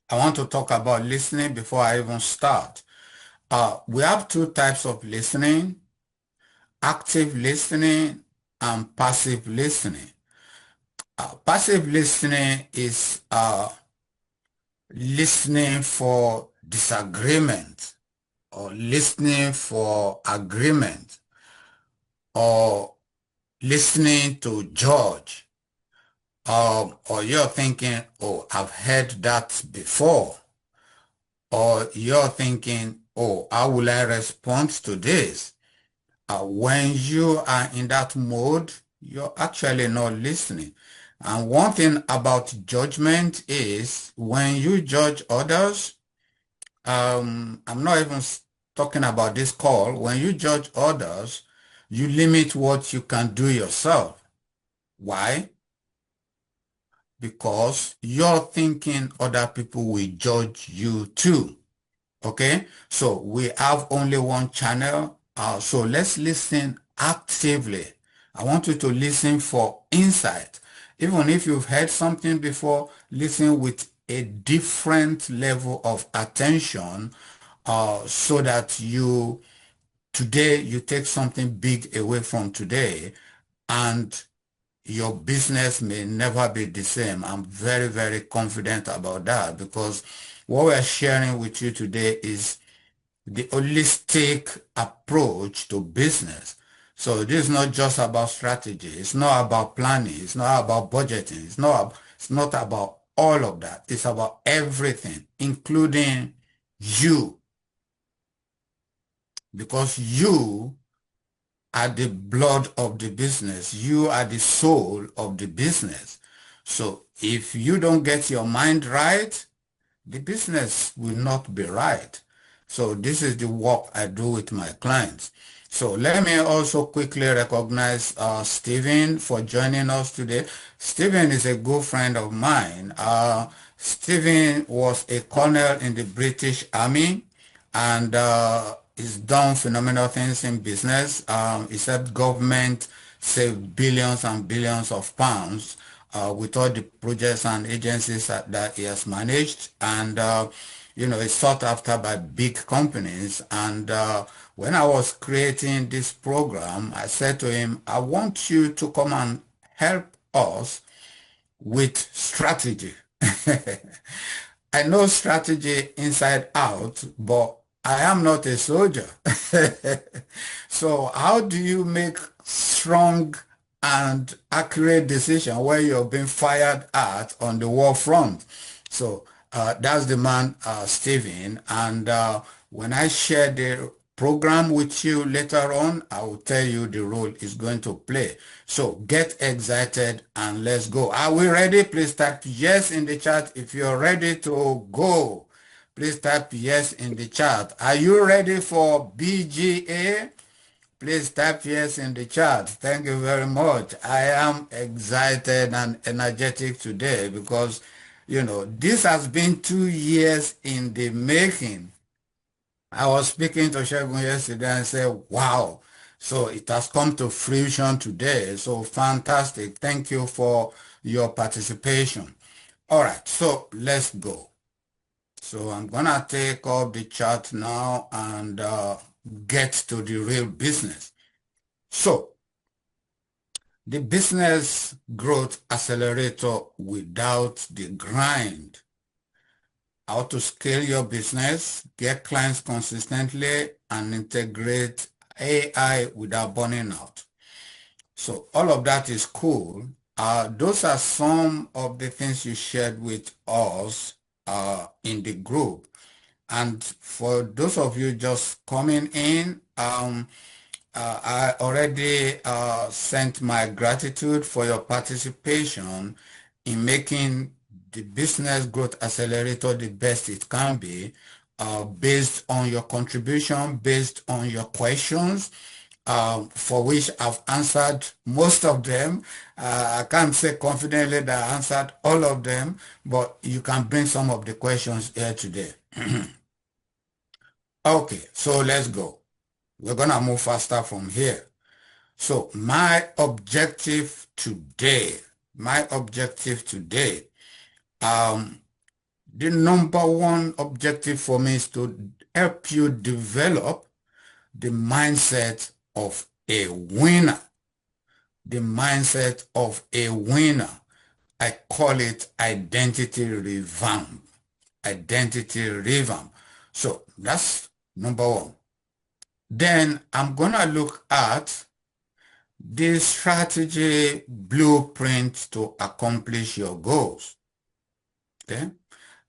I want to talk about listening before I even start. We have two types of listening, active listening and passive listening. Passive listening is listening for disagreement or listening for agreement or listening to judge. Or you're thinking, oh, I've heard that before. Or you're thinking, oh, how will I respond to this? When you are in that mode, you're actually not listening. And one thing about judgment is when you judge others, I'm not even talking about this call. When you judge others, you limit what you can do yourself. Why? Because you're thinking other people will judge you too. Okay, so we have only one channel. So let's listen actively. I want you to listen for insight. Even if you've heard something before, listen with a different level of attention so that today you take something big away from today and your business may never be the same. I'm very, very confident about that because what we're sharing with you today is the holistic approach to business. So this is not just about strategy. It's not about planning. It's not about budgeting. It's not about all of that. It's about everything, including you, because you are the blood of the business. You are the soul of the business. So if you don't get your mind right, the business will not be right. So this is the work I do with my clients. So let me also quickly recognize Stephen for joining us today. Stephen is a good friend of mine. Stephen was a colonel in the British Army and he's done phenomenal things in business. He said government save billions and billions of pounds with all the projects and agencies that he has managed. And, it's sought after by big companies. And when I was creating this program, I said to him, I want you to come and help us with strategy. I know strategy inside out, but I am not a soldier. So how do you make strong and accurate decision where you're being fired at on the war front? So that's the man, Stephen. And when I share the program with you later on, I will tell you the role it's going to play. So get excited and let's go. Are we ready? Please type yes in the chat if you're ready to go. Please type yes in the chat. Are you ready for BGA? Please type yes in the chat. Thank you very much. I am excited and energetic today because, this has been 2 years in the making. I was speaking to Shegun yesterday and said, wow. So it has come to fruition today. So fantastic. Thank you for your participation. All right, so let's go. So I'm gonna take off the chart now and get to the real business. So the business growth accelerator without the grind. How to scale your business, get clients consistently, and integrate AI without burning out. So all of that is cool. Those are some of the things you shared with us in the group. And for those of you just coming in, I already sent my gratitude for your participation in making the Business Growth Accelerator the best it can be, based on your contribution, based on your questions, for which I've answered most of them. I can't say confidently that I answered all of them, but you can bring some of the questions here today. Okay, so let's go. We're going to move faster from here. So my objective today, um, The number one objective for me is to help you develop the mindset of a winner. The mindset of a winner. I call it identity revamp. Identity revamp. So that's number one. Then I'm going to look at the strategy blueprint to accomplish your goals. Okay?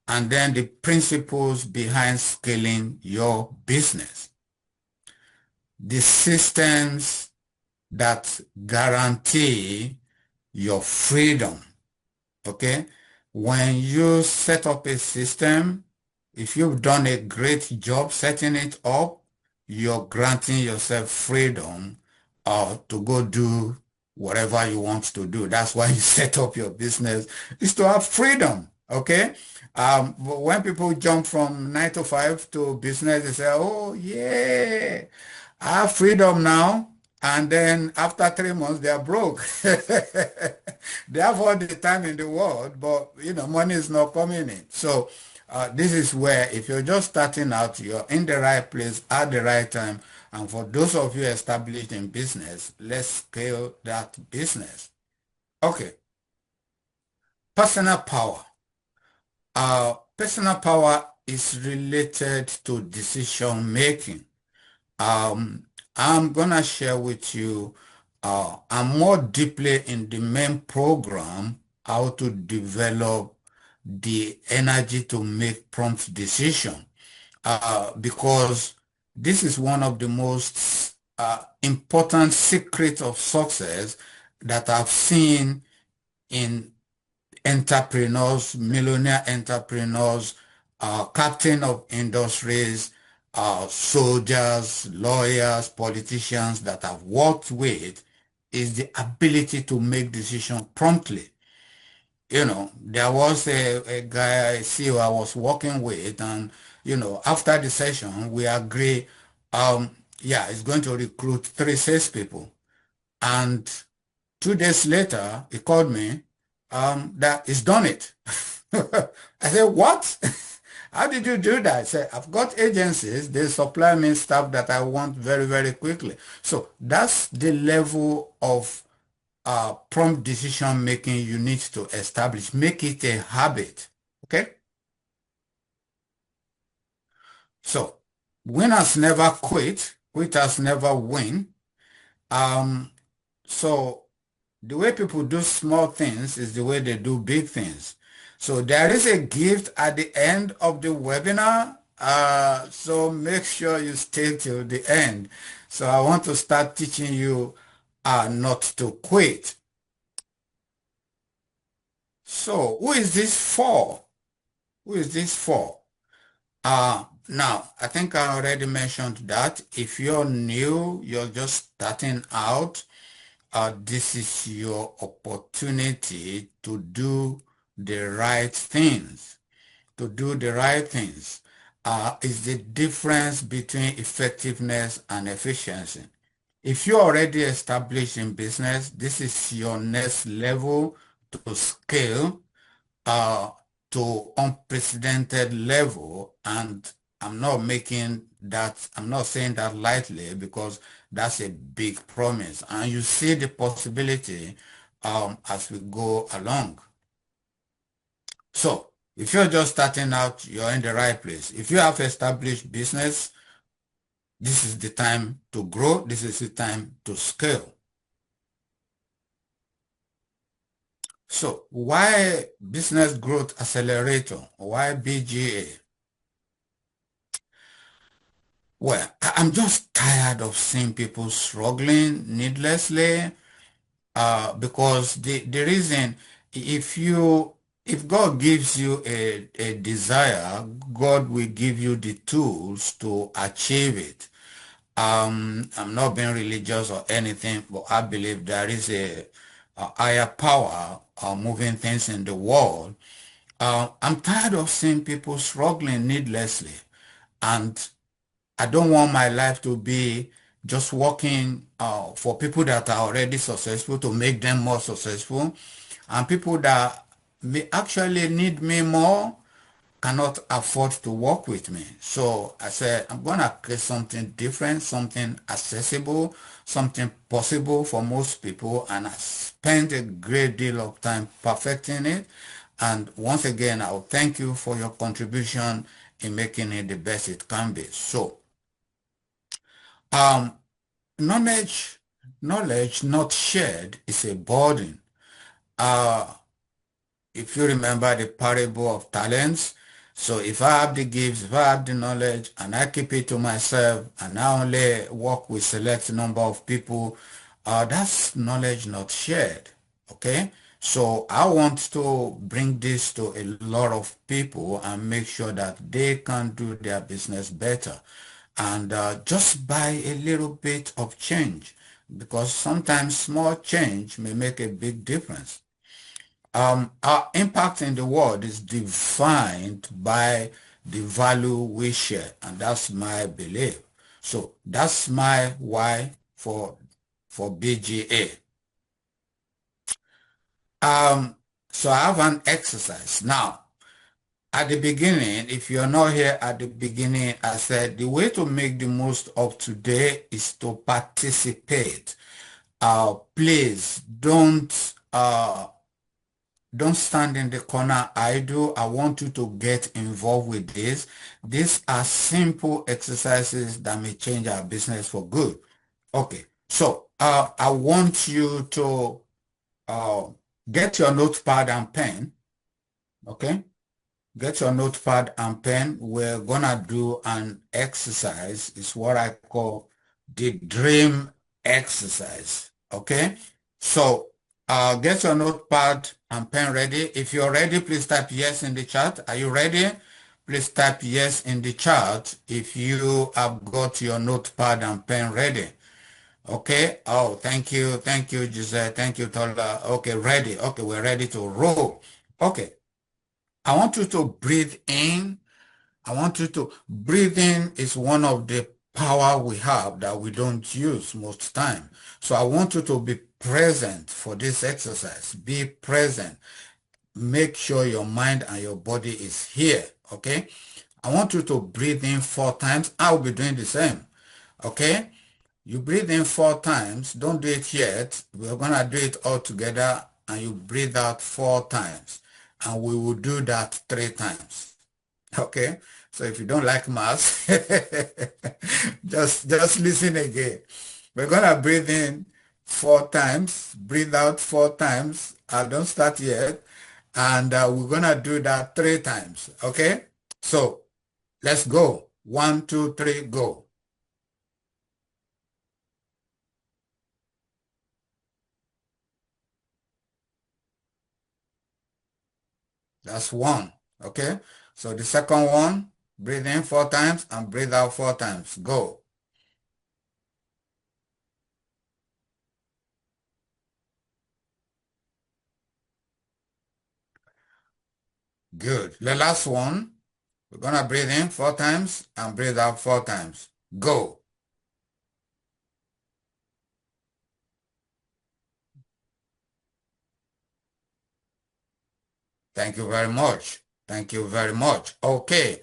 And then the principles behind scaling your business. The systems that guarantee your freedom. Okay? When you set up a system, if you've done a great job setting it up, you're granting yourself freedom to go do whatever you want to do. That's why you set up your business, is to have freedom. Okay? When people jump from 9 to 5 to business, they say, oh, yeah, I have freedom now. And then after 3 months, they are broke. They have all the time in the world, but money is not coming in. So this is where, if you're just starting out, you're in the right place at the right time. And for those of you established in business, let's scale that business. Okay. Personal power. Personal power is related to decision making. I'm gonna share with you and more deeply in the main program how to develop the energy to make prompt decision, because this is one of the most important secrets of success that I've seen in entrepreneurs, millionaire entrepreneurs, captain of industries, soldiers, lawyers, politicians that I've worked with, is the ability to make decisions promptly. There was a guy, a CEO I was working with, and, after the session, we agree, yeah, he's going to recruit 3 salespeople. And 2 days later, he called me, that he's done it. I said, what? How did you do that? I said, I've got agencies, they supply me stuff that I want very, very quickly. So that's the level of prompt decision making you need to establish. Make it a habit. Okay? So winners never quit, quitters never win. Um, so the way people do small things is the way they do big things. So there is a gift at the end of the webinar. So make sure you stay till the end. So I want to start teaching you not to quit. So who is this for? Who is this for? Now, I think I already mentioned that. If you're new, you're just starting out, this is your opportunity to do the right things. To do the right things is the difference between effectiveness and efficiency. If you're already established in business, this is your next level to scale uh, to unprecedented level. And I'm not saying that lightly, because that's a big promise. And you see the possibility as we go along. So if you're just starting out, you're in the right place. If you have established business, this is the time to grow. This is the time to scale. So why Business Growth Accelerator? Why BGA? Well, I'm just tired of seeing people struggling needlessly, because the reason, if God gives you a desire, God will give you the tools to achieve it. I'm not being religious or anything, but I believe there is a higher power moving things in the world. I'm tired of seeing people struggling needlessly, and I don't want my life to be just working for people that are already successful to make them more successful, and people that may actually need me more. cannot afford to work with me. So I said, I'm going to create something different, something accessible, something possible for most people. And I spent a great deal of time perfecting it. And once again, I'll thank you for your contribution in making it the best it can be. So, um, knowledge, knowledge not shared is a burden. Uh, if you remember the parable of talents, so if I have the gifts, if I have the knowledge, and I keep it to myself, and I only work with select number of people, that's knowledge not shared. Okay? So I want to bring this to a lot of people and make sure that they can do their business better. And just by a little bit of change, because sometimes small change may make a big difference. Our impact in the world is defined by the value we share, and that's my belief. So that's my why for BGA. Um, so I have an exercise now. At the beginning, if you're not here at the beginning, I said the way to make the most of today is to participate. Please don't stand in the corner idle. I want you to get involved with this. These are simple exercises that may change our business for good. Okay, so I want you to uh, get your notepad and pen. Okay, get your notepad and pen. We're gonna do an exercise. It's what I call the dream exercise. Okay? So get your notepad and pen ready. If you're ready, please type yes in the chat. Are you ready? Please type yes in the chat if you have got your notepad and pen ready. Okay. Oh, thank you. Thank you, Giselle. Thank you, Tola. Okay, ready. Okay, we're ready to roll. Okay. I want you to breathe in. I want you to breathe in is one of the power we have that we don't use most time. So I want you to be present for this exercise. Be present. Make sure your mind and your body is here. Okay. I want you to breathe in 4 times. I'll be doing the same. Okay. You breathe in 4 times. Don't do it yet. We're going to do it all together and you breathe out 4 times. And we will do that 3 times. Okay, so if you don't like maths, just listen again. We're gonna breathe in 4 times, breathe out 4 times. I don't start yet, and we're gonna do that 3 times. Okay, so let's go. 1, 2, 3, go. That's one. Okay, so the second one, breathe in 4 times and breathe out 4 times. Go. Good. The last one. We're gonna breathe in 4 times and breathe out 4 times. Go. Thank you very much. Thank you very much. Okay.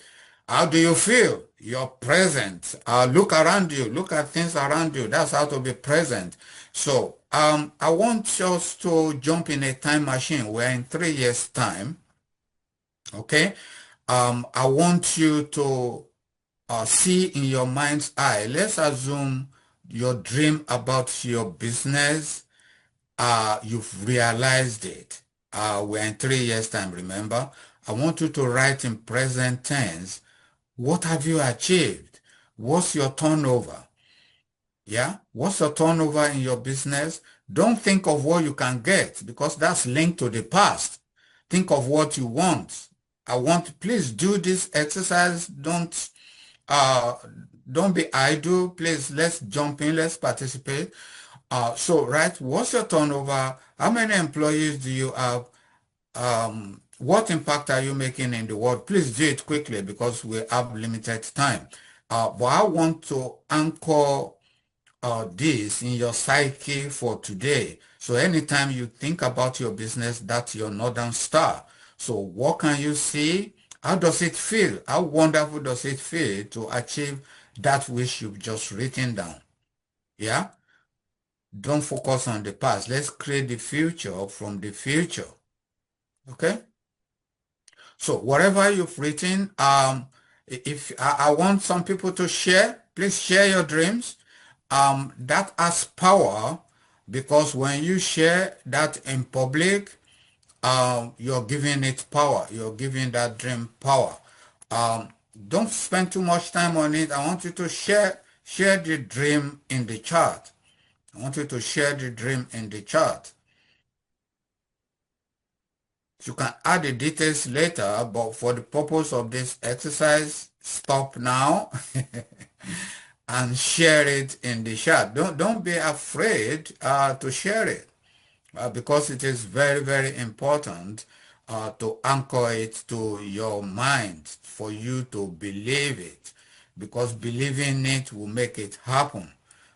How do you feel? You're present. Look around you. Look at things around you. That's how to be present. So, I want us to jump in a time machine. We're in 3 years' time. Okay. I want you to see in your mind's eye. Let's assume your dream about your business, you've realized it. We're in 3 years' time, remember? I want you to write in present tense, what have you achieved? What's your turnover? Yeah? What's your turnover in your business? Don't think of what you can get because that's linked to the past. Think of what you want. Please do this exercise. Uh, don't be idle. Please, let's jump in. Let's participate. So, right, what's your turnover? How many employees do you have? What impact are you making in the world? Please do it quickly because we have limited time. But I want to anchor this in your psyche for today. So anytime you think about your business, that's your northern star. So what can you see? How does it feel? How wonderful does it feel to achieve that which you've just written down? Yeah? Don't focus on the past. Let's create the future from the future. Okay? So whatever you've written, if I want some people to share, please share your dreams. That has power because when you share that in public, you're giving it power. You're giving that dream power. Um, don't spend too much time on it. I want you to share the dream in the chat. I want you to share the dream in the chat. You can add the details later, but for the purpose of this exercise, stop now and share it in the chat. Don't be afraid to share it. Because it is very, very important to anchor it to your mind for you to believe it, because believing it will make it happen.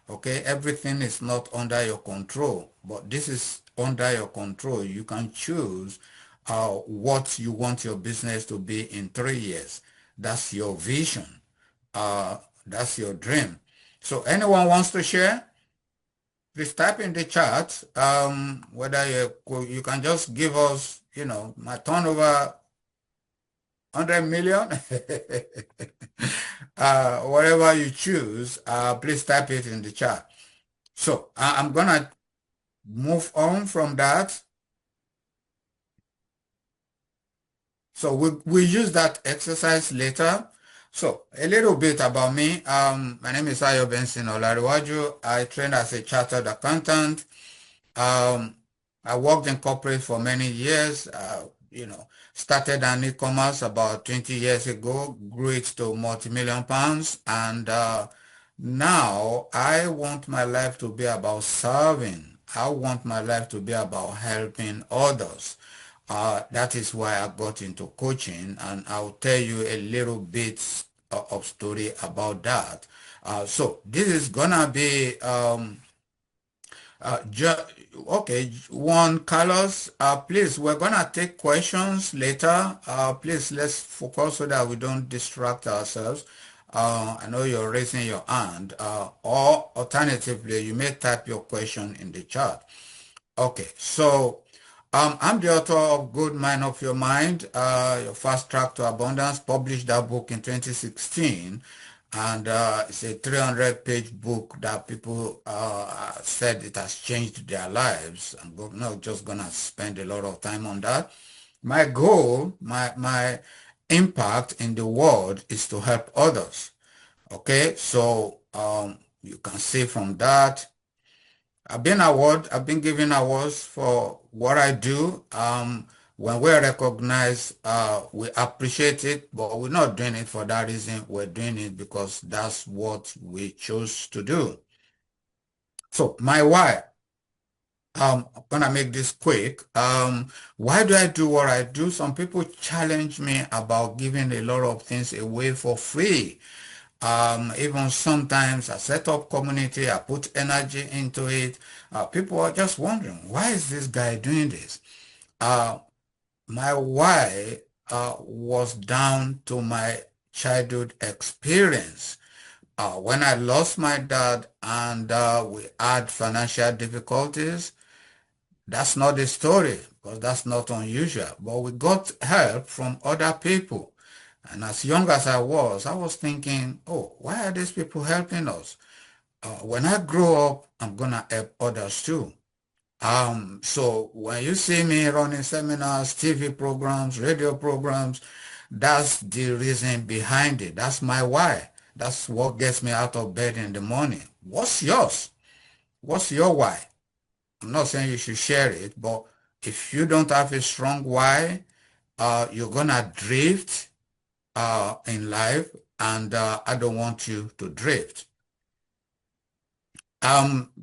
Okay, everything is not under your control, but this is under your control. You can choose what you want your business to be in 3 years. That's your vision. Uh, that's your dream. So anyone wants to share? Please type in the chat whether you can just give us, my turnover 100 million. Whatever you choose, please type it in the chat. So I'm going to move on from that. So we use that exercise later. So a little bit about me. My name is Benson. I trained as a chartered accountant. Um, I worked in corporate for many years, started an e-commerce about 20 years ago, grew it to multi-million pounds, and now I want my life to be about serving. I want my life to be about helping others. That is why I got into coaching, and I'll tell you a little bit of story about that. So this is gonna be uh, ju okay, Juan Carlos, please, we're gonna take questions later. Please, let's focus so that we don't distract ourselves. I know you're raising your hand, or alternatively, you may type your question in the chat. Okay, so I'm the author of Good Mind of Your Mind, Your Fast Track to Abundance, published that book in 2016. And it's a 300-page book that people said it has changed their lives. I'm not just going to spend a lot of time on that. My goal, my impact in the world is to help others. Okay, so you can see from that. I've been given awards for what I do. When we're recognized, we appreciate it, but we're not doing it for that reason. We're doing it because that's what we chose to do. So my why, I'm gonna make this quick. Why do I do what I do? Some people challenge me about giving a lot of things away for free. Even sometimes I set up community, I put energy into it. People are just wondering, why is this guy doing this? Uh, my why was down to my childhood experience. When I lost my dad and we had financial difficulties, that's not the story because that's not unusual. But we got help from other people. And as young as I was thinking, oh, why are these people helping us? When I grow up, I'm gonna help others too. So when you see me running seminars, TV programs, radio programs, that's the reason behind it. That's my why. That's what gets me out of bed in the morning. What's yours? What's your why? I'm not saying you should share it, but if you don't have a strong why, you're gonna drift in life, and I don't want you to drift.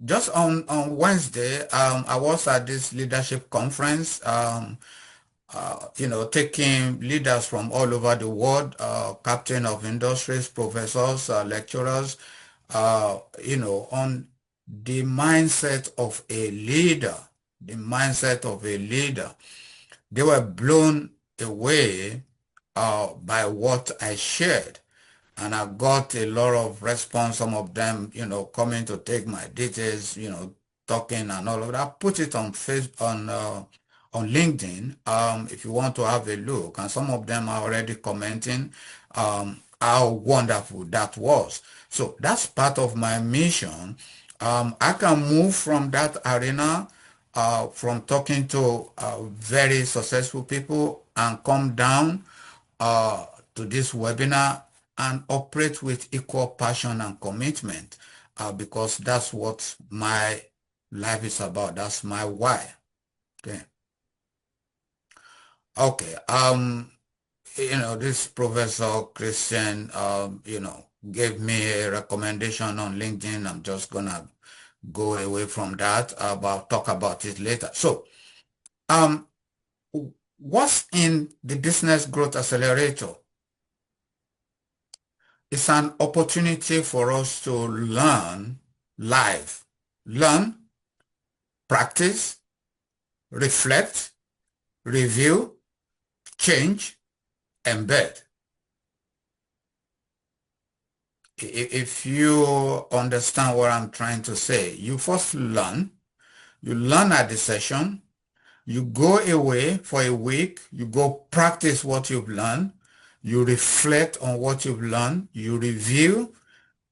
Just on Wednesday, I was at this leadership conference, taking leaders from all over the world, captain of industries, professors, lecturers, on the mindset of a leader, the mindset of a leader. They were blown away by what I shared. And I got a lot of response, some of them, coming to take my details, talking and all of that. Put it on on LinkedIn, if you want to have a look. And some of them are already commenting, how wonderful that was. So that's part of my mission. I can move from that arena, from talking to very successful people and come down uh, to this webinar and operate with equal passion and commitment, because that's what my life is about. That's my why. Okay. Okay. This Professor Christian, gave me a recommendation on LinkedIn. I'm just gonna go away from that, but talk about it later. So, um, what's in the Business Growth Accelerator? It's an opportunity for us to learn live, learn, practice, reflect, review, change, embed. If you understand what I'm trying to say, you first learn, you learn at the session, you go away for a week, you go practice what you've learned, you reflect on what you've learned, you review,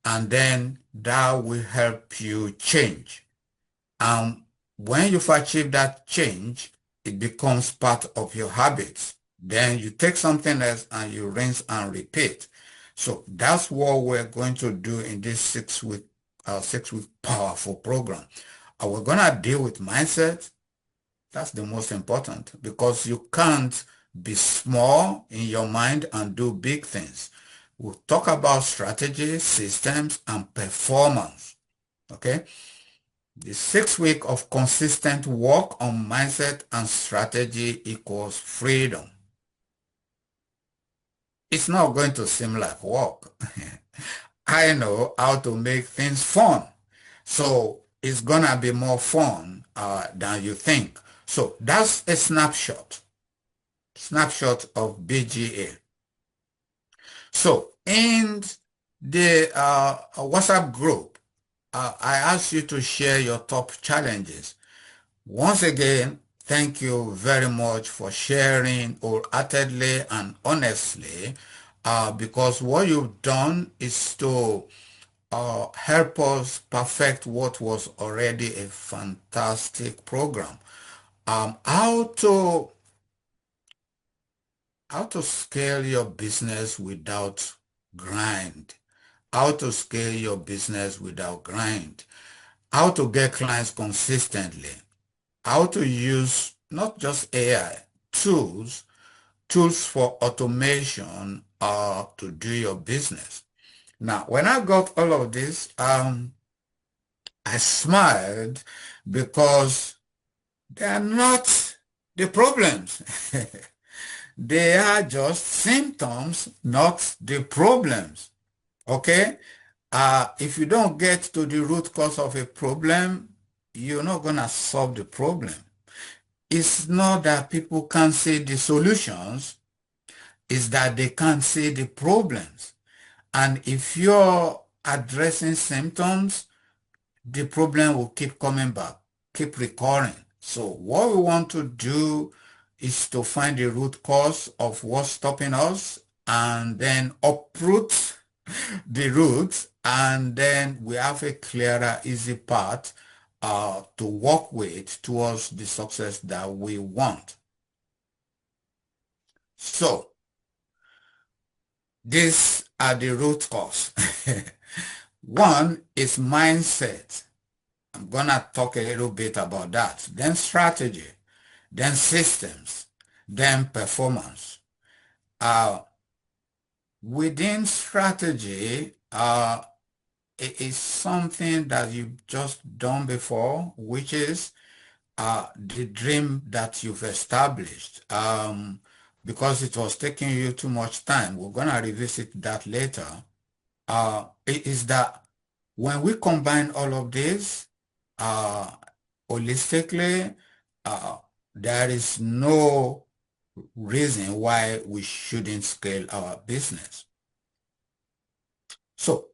and then that will help you change. When you've achieved that change, it becomes part of your habits. Then you take something else and you rinse and repeat. So that's what we're going to do in this 6-week powerful program. We're gonna deal with mindset. That's the most important, because you can't be small in your mind and do big things. We'll talk about strategy, systems, and performance. Okay? The 6 week of consistent work on mindset and strategy equals freedom. It's not going to seem like work. I know how to make things fun. So it's gonna be more fun than you think. So that's a snapshot of BGA. So in the WhatsApp group, I asked you to share your top challenges. Once again, thank you very much for sharing wholeheartedly and honestly, because what you've done is to help us perfect what was already a fantastic program. Um, how to how to scale your business without grind. How to scale your business without grind. How to get clients consistently. How to use not just AI, tools for automation to do your business. Now, when I got all of this, I smiled because they are not the problems. They are just symptoms, not the problems. Okay? If you don't get to the root cause of a problem, you're not going to solve the problem. It's not that people can't see the solutions, it's that they can't see the problems. And if you're addressing symptoms, the problem will keep coming back, keep recurring. So what we want to do is to find the root cause of what's stopping us and then uproot the roots, and then we have a clearer, easy path to work with towards the success that we want. So these are the root cause. One is mindset. I'm gonna talk a little bit about that. Then strategy, then systems, then performance. Uh, Within strategy, it is something that you've just done before, which is the dream that you've established. Because it was taking you too much time. We're gonna revisit that later. It is that when we combine all of this uh, holistically, uh, there is no reason why we shouldn't scale our business. So,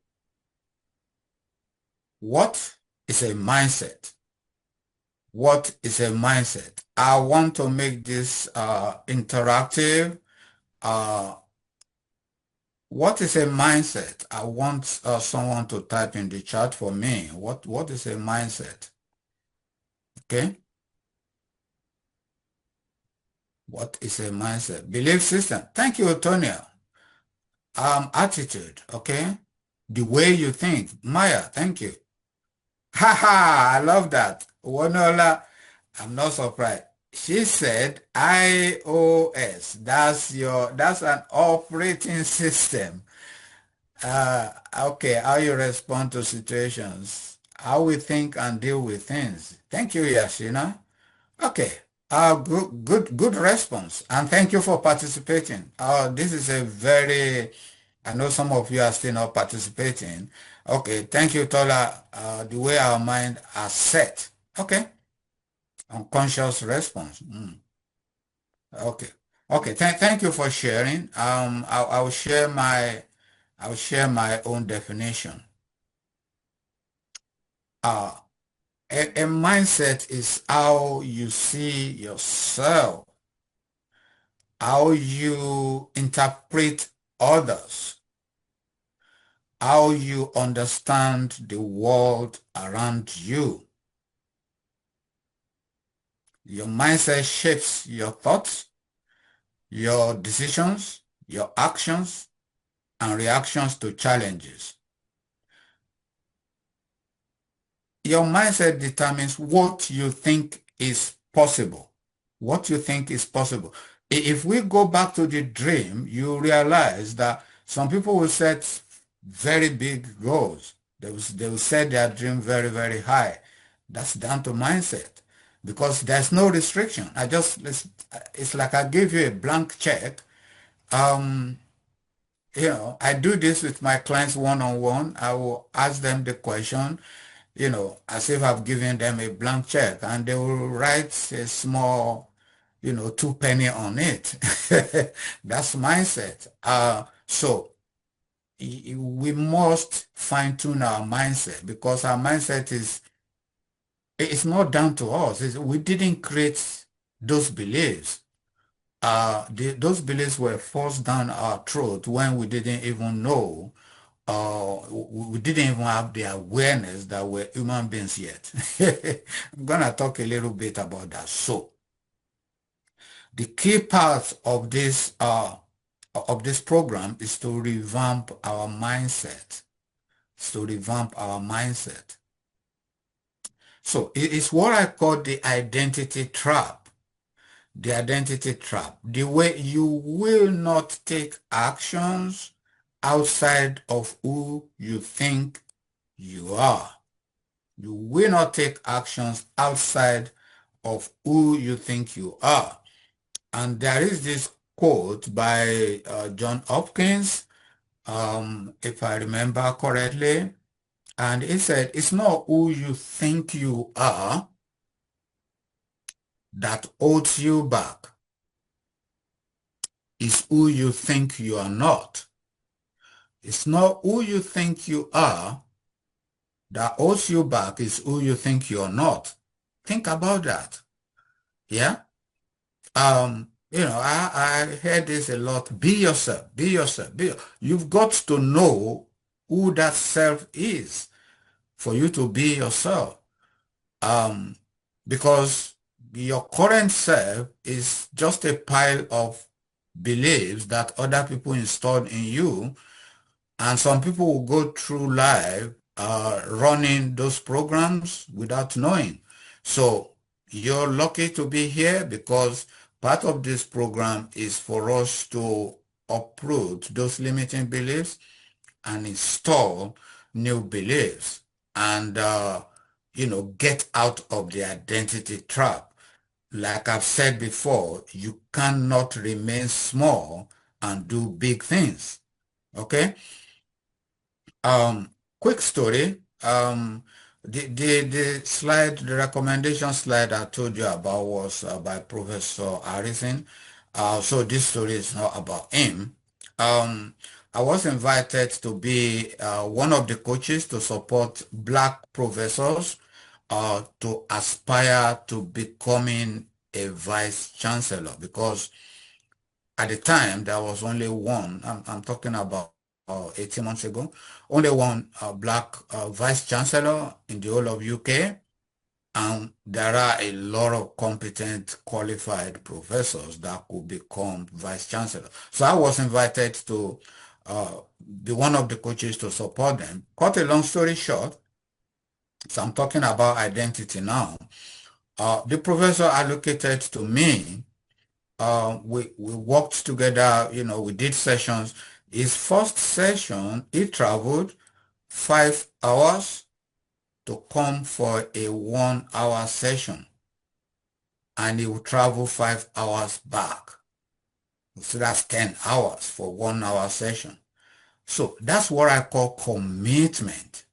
what is a mindset? What is a mindset? I want to make this interactive. Uh, what is a mindset? I want someone to type in the chat for me. What is a mindset? Okay. What is a mindset? Belief system. Thank you, Tonya. Attitude. Okay. The way you think. Maya, thank you. Ha! I love that. Wanola, I'm not surprised. She said iOS. That's an operating system. Okay, how you respond to situations, how we think and deal with things. Thank you, Yashina. Okay, good response. And thank you for participating. This is a very, I know some of you are still not participating. Okay, thank you, Tola. The way our mind are set. Okay, unconscious response. Okay, okay. Thank you for sharing. I'll share my own definition. Uh, a mindset is how you see yourself, how you interpret others, how you understand the world around you. Your mindset shapes your thoughts, your decisions, your actions, and reactions to challenges. Your mindset determines what you think is possible. What you think is possible. If we go back to the dream, you realize that some people will set very big goals. They will set their dream very, very high. That's down to mindset because there's no restriction. It's like I give you a blank check. Um, I do this with my clients one-on-one. I will ask them the question, as if I've given them a blank check, and they will write a small, 2 penny on it. That's mindset. So we must fine tune our mindset because our mindset it's not down to us. We didn't create those beliefs. Those beliefs were forced down our throat when we didn't even know we didn't even have the awareness that we're human beings yet. I'm gonna talk a little bit about that. So the key part of this program is to revamp our mindset. It's to revamp our mindset. So it's what I call the identity trap. The identity trap. The way you will not take actions outside of who you think you are. You will not take actions outside of who you think you are. And there is this quote by John Hopkins, if I remember correctly, and he said, it's not who you think you are that holds you back. It's who you think you are not. It's not who you think you are that holds you back. It's who you think you're not. Think about that. Yeah? I heard this a lot. Be yourself, be yourself, you've got to know who that self is for you to be yourself. Um, because your current self is just a pile of beliefs that other people installed in you, and some people will go through life running those programs without knowing. So you're lucky to be here because part of this program is for us to uproot those limiting beliefs and install new beliefs and, get out of the identity trap. Like I've said before, you cannot remain small and do big things. Okay? Um, Quick story. The slide, the recommendation slide I told you about was by Professor Harrison. So this story is not about him. Um, I was invited to be one of the coaches to support black professors to aspire to becoming a vice chancellor, because at the time there was only one. I'm talking about 18 months ago. Only one black vice chancellor in the whole of UK. And there are a lot of competent, qualified professors that could become vice chancellor. So I was invited to uh, be one of the coaches to support them. Cut a long story short, so I'm talking about identity now. The professor allocated to me, we worked together, we did sessions. His first session, he traveled 5 hours to come for a 1 hour session, and he will travel 5 hours back. So that's 10 hours for 1 hour session. So that's what I call commitment.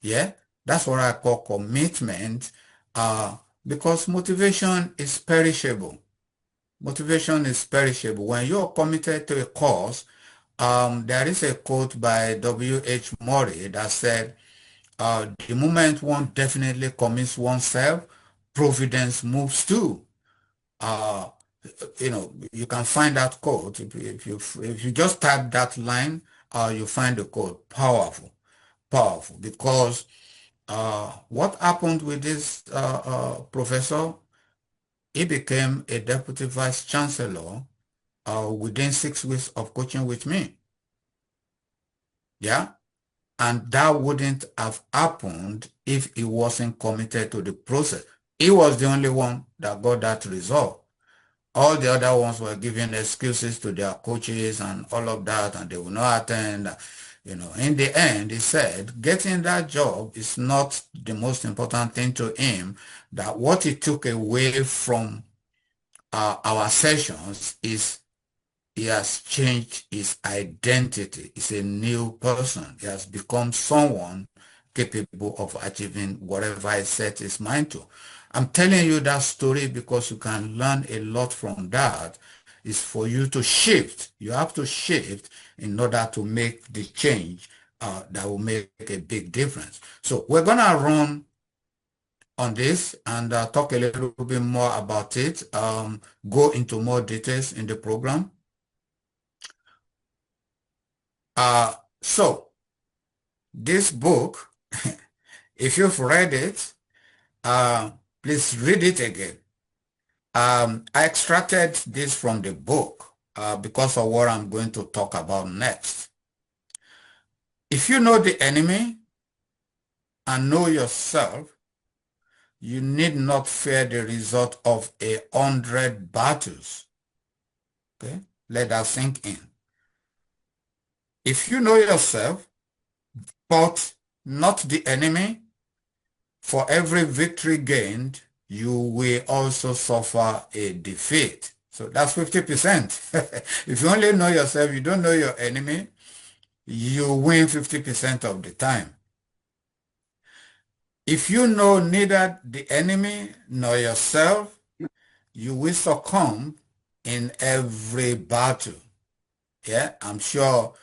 Yeah, that's what I call commitment, uh, because motivation is perishable. Motivation is perishable. When you're committed to a cause, there is a quote by W.H. Murray that said, the moment one definitely commits oneself, providence moves too. Uh, you can find that quote. If you just type that line, you find the quote. Powerful, powerful. Because what happened with this professor? He became a deputy vice chancellor within 6 weeks of coaching with me. Yeah. And that wouldn't have happened if he wasn't committed to the process. He was the only one that got that result. All the other ones were giving excuses to their coaches and all of that, and they will not attend. In the end, he said, getting that job is not the most important thing to him, that what he took away from our sessions is he has changed his identity. He's a new person. He has become someone capable of achieving whatever he set his mind to. I'm telling you that story because you can learn a lot from that. Is for you to shift. You have to shift in order to make the change that will make a big difference. So we're going to run on this and talk a little bit more about it, go into more details in the program. So this book, if you've read it, please read it again. I extracted this from the book because of what I'm going to talk about next. If you know the enemy and know yourself, you need not fear the result of 100 battles. Okay, let that sink in. If you know yourself, but not the enemy, for every victory gained, you will also suffer a defeat. So that's 50%. If you only know yourself, you don't know your enemy, you win 50% of the time. If you know neither the enemy nor yourself, you will succumb in every battle. Yeah, I'm sure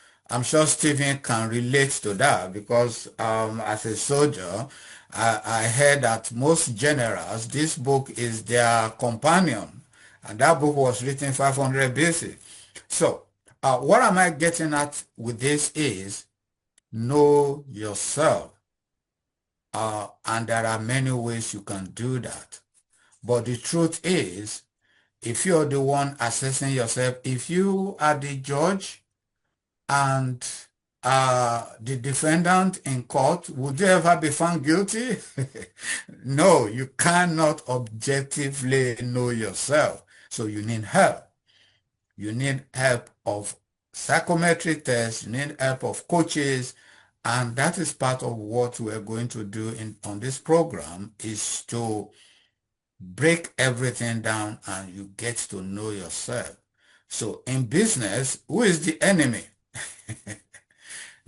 Stephen can relate to that because as a soldier, I heard that most generals, this book is their companion, and that book was written 500 BC. So, what am I getting at with this is know yourself, and there are many ways you can do that. But the truth is, if you're the one assessing yourself, if you are the judge, and the defendant in court, would you ever be found guilty? No, you cannot objectively know yourself. So you need help. You need help of psychometric tests. You need help of coaches. And that is part of what we're going to do on this program, is to break everything down and you get to know yourself. So in business, who is the enemy?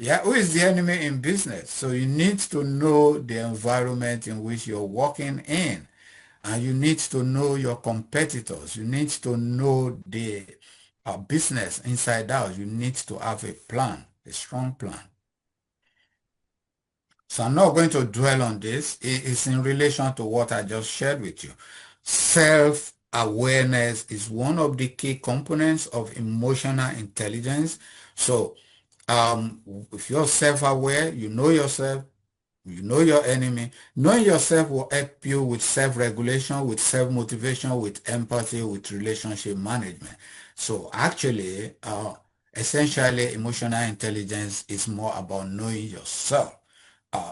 Yeah, who is the enemy in business? So you need to know the environment in which you're working in. And you need to know your competitors. You need to know the business inside out. You need to have a plan, a strong plan. So I'm not going to dwell on this. It's in relation to what I just shared with you. Self-awareness is one of the key components of emotional intelligence. So if you're self-aware, you know yourself, you know your enemy. Knowing yourself will help you with self-regulation, with self-motivation, with empathy, with relationship management. So actually, essentially, emotional intelligence is more about knowing yourself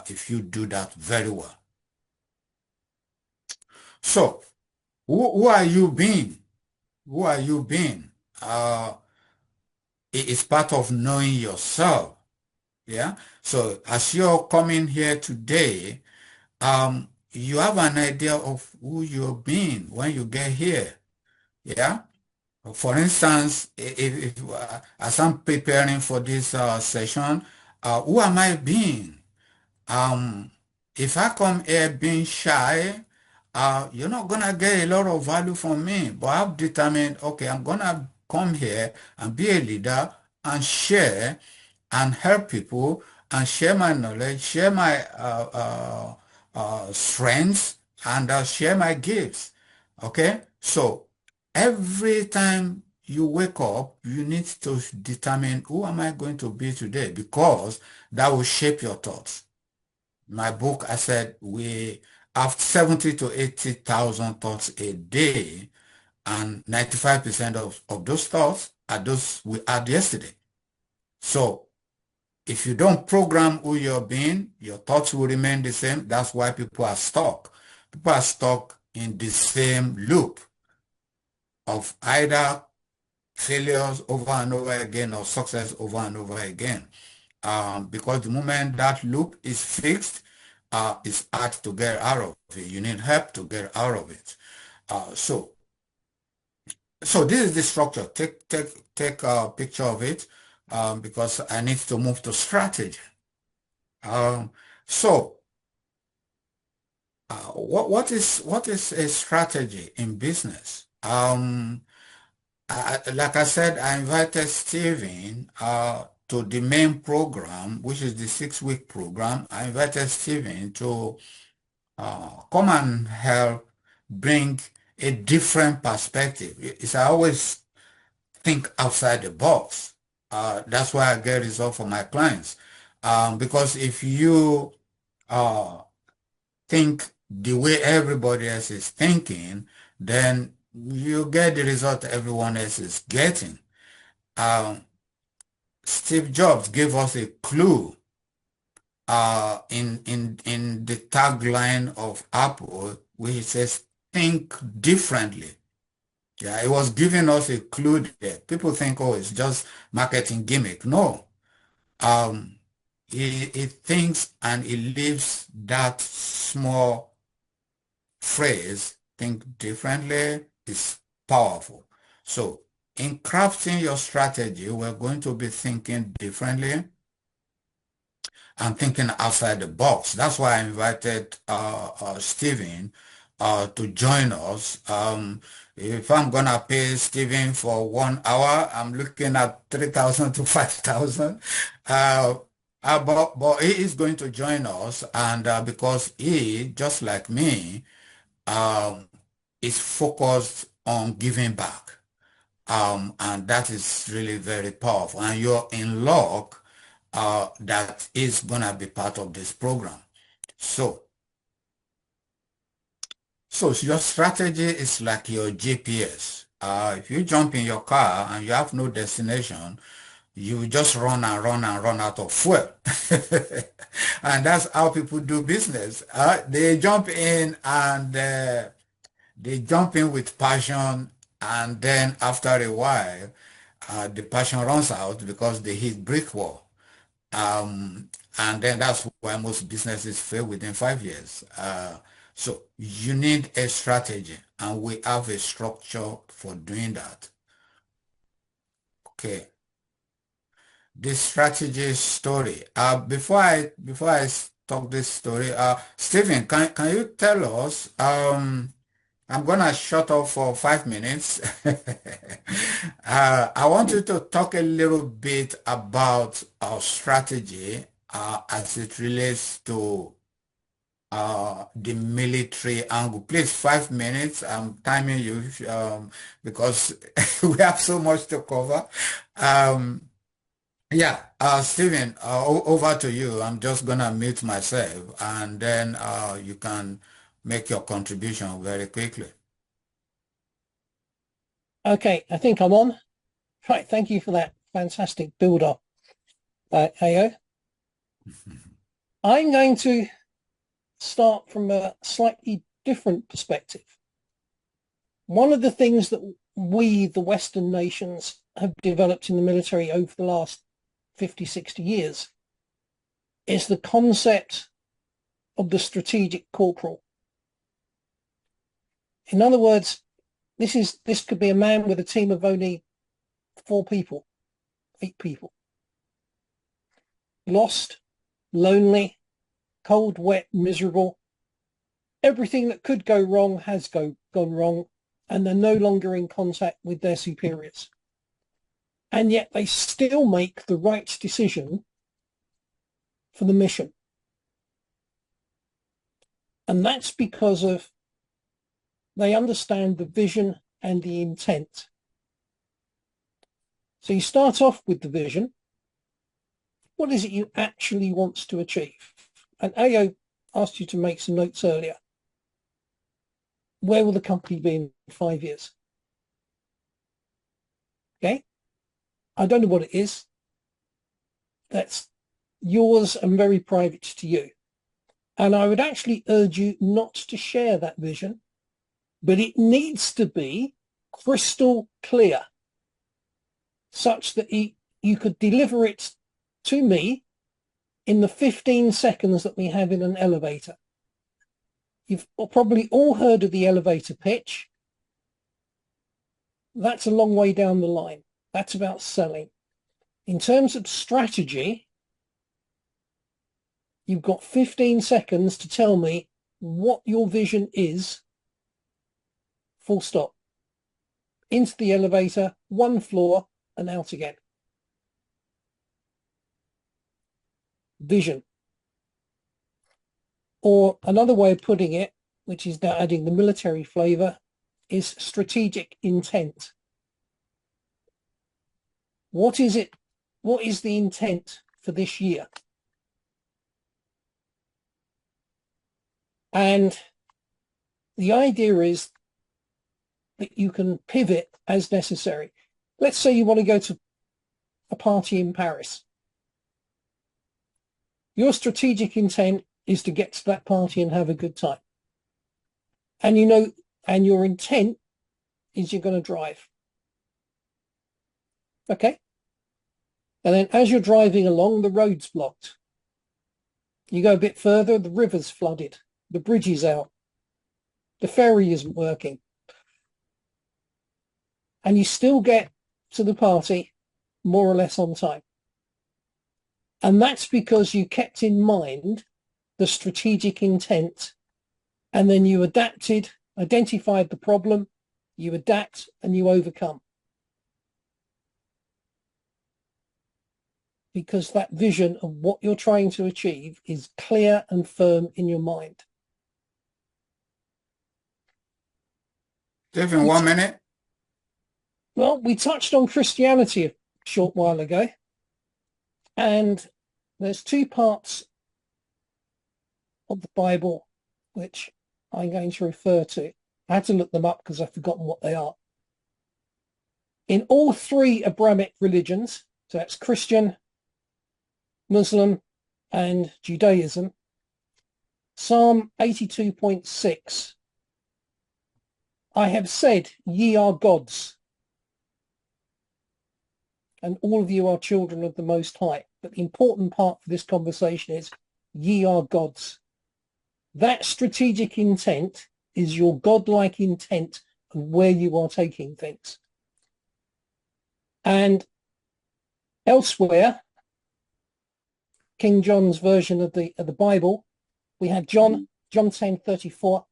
if you do that very well. So, who are you being? Who are you being? It is part of knowing yourself. Yeah. So, as you're coming here today, you have an idea of who you're being when you get here. Yeah. For instance, as I'm preparing for this session, who am I being? Um, if I come here being shy, you're not gonna get a lot of value from me. But I've determined, okay, I'm gonna come here and be a leader and share and help people and share my knowledge, share my strengths, and share my gifts. Okay, so every time you wake up, you need to determine who am I going to be today because that will shape your thoughts. My book, I said we have 70 to 80,000 thoughts a day, and 95% of those thoughts are those we had yesterday. So if you don't program who you're being, your thoughts will remain the same. That's why people are stuck. People are stuck in the same loop of either failures over and over again or success over and over again. Because the moment that loop is fixed, it's hard to get out of it. You need help to get out of it. So this is the structure. Take a picture of it because I need to move to strategy. Um, so what is a strategy in business? Like I said, I invited Steven to the main program, which is the 6-week program. I invited Steven to come and help bring a different perspective. It's I always think outside the box. That's why I get results for my clients. Because if you uh, think the way everybody else is thinking, then you get the result everyone else is getting. Um, Steve Jobs gave us a clue in the tagline of Apple, which says "think differently." Yeah, it was giving us a clue there. People think, oh, it's just marketing gimmick. No, um, he thinks and he lives that small phrase, think differently, is powerful. So in crafting your strategy, we're going to be thinking differently and thinking outside the box. That's why I invited Stephen to join us. If I'm gonna pay Stephen for 1 hour, I'm looking at 3,000 to 5,000. But he is going to join us, and because he, just like me, um, is focused on giving back. And that is really very powerful. And you're in luck that is going to be part of this program. So, so your strategy is like your GPS. If you jump in your car and you have no destination, you just run and run and run out of fuel. And that's how people do business. They jump in and they jump in with passion, and then after a while, the passion runs out because they hit brick wall. Um, and then that's why most businesses fail within 5 years. So you need a strategy, and we have a structure for doing that. Okay, this strategy story. Before I talk this story, Stephen, can you tell us? I'm gonna shut up for 5 minutes. I want you to talk a little bit about our strategy as it relates to the military angle. Please, 5 minutes. I'm timing you because we have so much to cover. Um, yeah, Stephen, over to you. I'm just gonna mute myself, and then you can make your contribution very quickly. Okay, I think I'm on. Right, thank you for that fantastic build-up, AO. I'm going to start from a slightly different perspective. One of the things that we, the Western nations, have developed in the military over the last 50, 60 years is the concept of the strategic corporal. In other words, this could be a man with a team of only 4 people, 8 people. Lost, lonely, cold, wet, miserable. Everything that could go wrong has gone wrong, and they're no longer in contact with their superiors. And yet they still make the right decision for the mission. And that's because of they understand the vision and the intent. So you start off with the vision. What is it you actually want to achieve? And AO asked you to make some notes earlier. Where will the company be in 5 years? Okay. I don't know what it is. That's yours and very private to you. And I would actually urge you not to share that vision, but it needs to be crystal clear such that you could deliver it to me in the 15 seconds that we have in an elevator. You've probably all heard of the elevator pitch. That's a long way down the line. That's about selling. In terms of strategy, you've got 15 seconds to tell me what your vision is, full stop. Into the elevator, 1 floor, and out again. Vision. Or another way of putting it, which is now adding the military flavor, is strategic intent. What is it? What is the intent for this year? And the idea is that you can pivot as necessary. Let's say you want to go to a party in Paris. Your strategic intent is to get to that party and have a good time. And and your intent is you're going to drive. Okay? And then as you're driving along, the road's blocked. You go a bit further, the river's flooded. The bridge is out. The ferry isn't working. And you still get to the party more or less on time. And that's because you kept in mind the strategic intent, and then you adapted, identified the problem, you adapt and you overcome. Because that vision of what you're trying to achieve is clear and firm in your mind. Stephen, 1 minute. Well, we touched on Christianity a short while ago, and there's 2 parts of the Bible which I'm going to refer to. I had to look them up because I've forgotten what they are. In all 3 Abrahamic religions, so that's Christian, Muslim, and Judaism, Psalm 82.6, I have said, ye are gods, and all of you are children of the Most High. But the important part for this conversation is, ye are gods. That strategic intent is your godlike intent of where you are taking things. And elsewhere, King John's version of the Bible, we have John 10:34.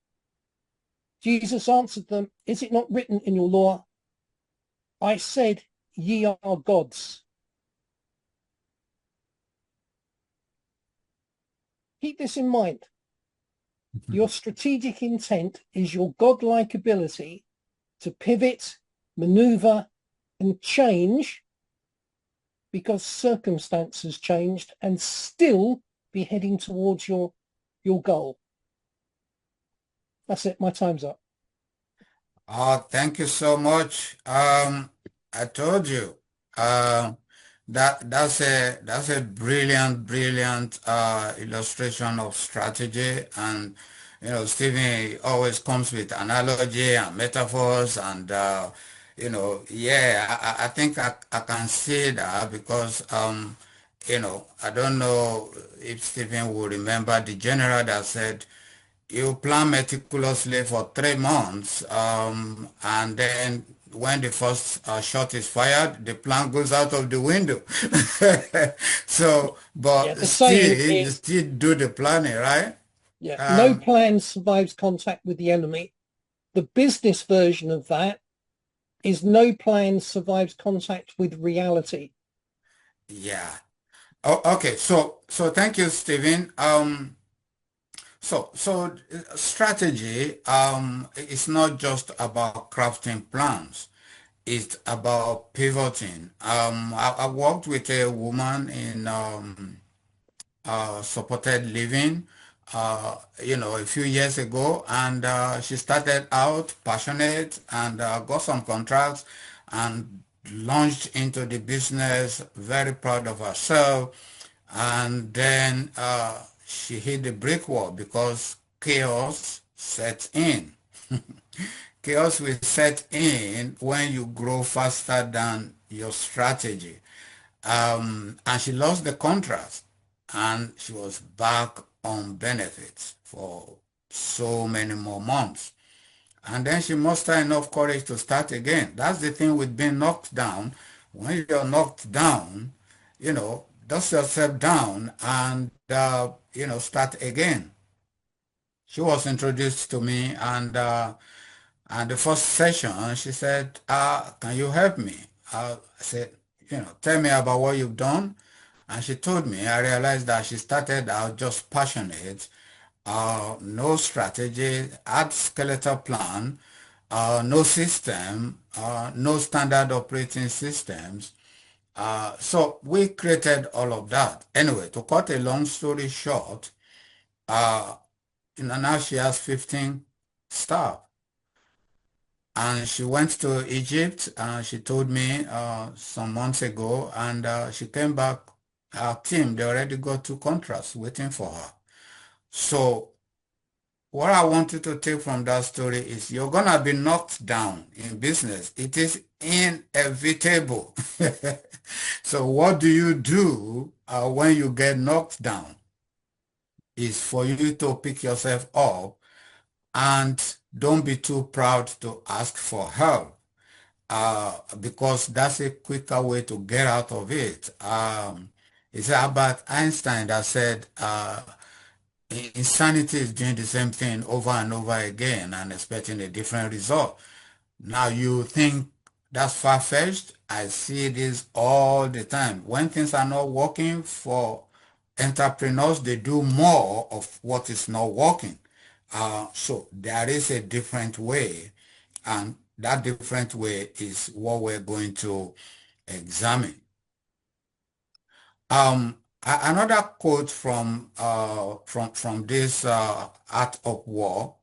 Jesus answered them, is it not written in your law, I said, ye are gods? Keep this in mind. Your strategic intent is your godlike ability to pivot, maneuver, and change because circumstances changed and still be heading towards your goal. That's it. My time's up. Oh, thank you so much. I told you, uh, that's a brilliant illustration of strategy, and Stephen always comes with analogy and metaphors, and yeah, I think I can see that because I don't know if Stephen will remember the general that said you plan meticulously for 3 months, and then when the first shot is fired, the plan goes out of the window. So, Yeah, but the saying still, you is, still do the planning, right? yeah, no Um, plan survives contact with the enemy. The business version of that is no plan survives contact with reality. yeah. Oh, okay. So thank you, Stephen. Strategy, it's not just about crafting plans. It's about pivoting. I worked with a woman in supported living, a few years ago, and she started out passionate and got some contracts and launched into the business, very proud of herself. And then she hit the brick wall because chaos set in. Chaos will set in when you grow faster than your strategy. And she lost the contract and she was back on benefits for so many more months. And then she mustered enough courage to start again. That's the thing with being knocked down. When you're knocked down, dust yourself down and, start again. She was introduced to me and the first session, she said, can you help me? I said, tell me about what you've done. And she told me, I realized that she started out just passionate, no strategy, had skeletal plan, no system, no standard operating systems. So we created all of that. Anyway, to cut a long story short, uh, now she has 15 staff. And she went to Egypt, she told me some months ago, and she came back. Our team, they already got 2 contracts waiting for her. So what I want you to take from that story is you're going to be knocked down in business. It is inevitable. So what do you do when you get knocked down? Is for you to pick yourself up and don't be too proud to ask for help. Because that's a quicker way to get out of it. It's Albert Einstein that said insanity is doing the same thing over and over again and expecting a different result. Now you think that's far-fetched? I see this all the time. When things are not working for entrepreneurs, they do more of what is not working. So there is a different way, and that different way is what we're going to examine. Another quote from this Art of War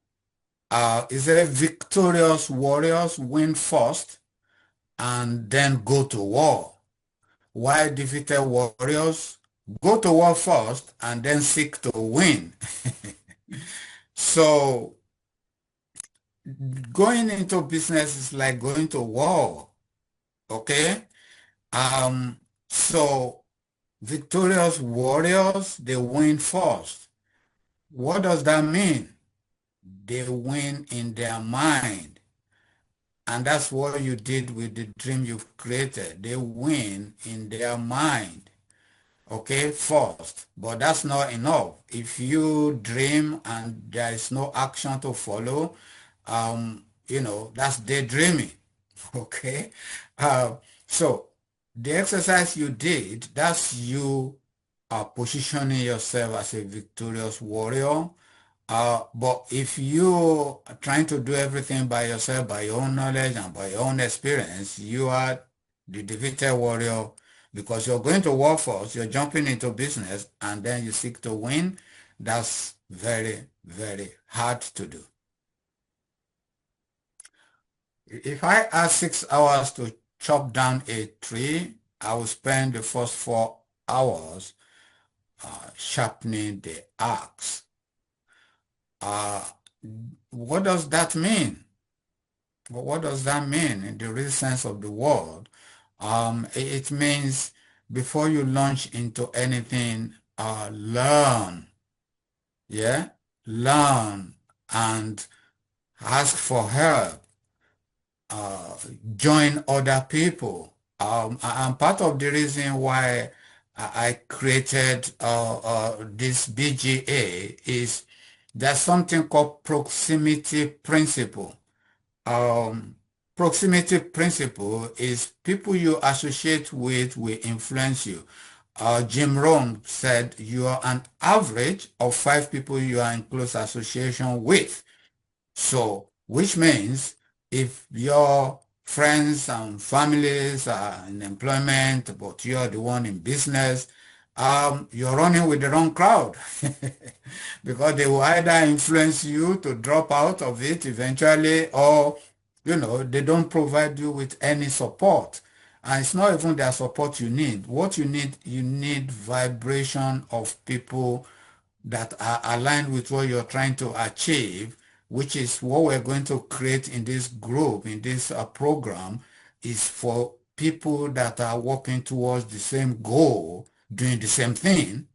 is a victorious warriors win first and then go to war, while defeated warriors go to war first and then seek to win. So going into business is like going to war, okay? Um, so victorious warriors, they win first. What does that mean? They win in their mind. And that's what you did with the dream you've created. They win in their mind. Okay, first. But that's not enough. If you dream and there is no action to follow, that's daydreaming. Okay. Uh, so the exercise you did, that's you positioning yourself as a victorious warrior. But if you are trying to do everything by yourself, by your own knowledge and by your own experience, you are the defeated warrior because you're going to workforce, you're jumping into business, and then you seek to win. That's very, very hard to do. If I had 6 hours to chop down a tree, I will spend the first 4 hours sharpening the axe. Uh, what does that mean? But what does that mean in the real sense of the word? It means before you launch into anything, learn, yeah, learn and ask for help, uh, join other people. And part of the reason why I created this BGA is there's something called proximity principle. Um, Proximity principle is people you associate with will influence you. Jim Rohn said you are an average of 5 people you are in close association with. So, which means if your friends and families are in employment, but you're the one in business, you're running with the wrong crowd because they will either influence you to drop out of it eventually or, they don't provide you with any support. And it's not even their support you need. What you need vibration of people that are aligned with what you're trying to achieve, which is what we're going to create in this group, in this program, is for people that are working towards the same goal, doing the same thing.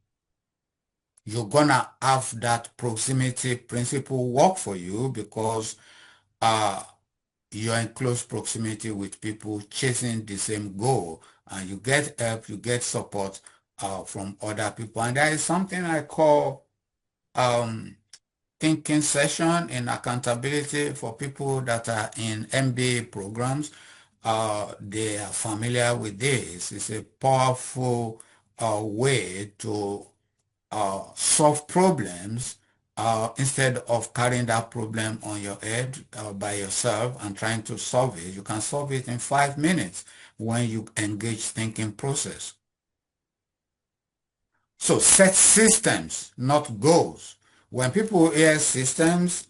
You're gonna have that proximity principle work for you because uh, you're in close proximity with people chasing the same goal, and you get help, you get support from other people. And there is something I call um, thinking session in accountability for people that are in MBA programs. They are familiar with this. It's a powerful way to solve problems instead of carrying that problem on your head by yourself and trying to solve it. You can solve it in 5 minutes when you engage thinking process. So set systems, not goals. When people hear systems,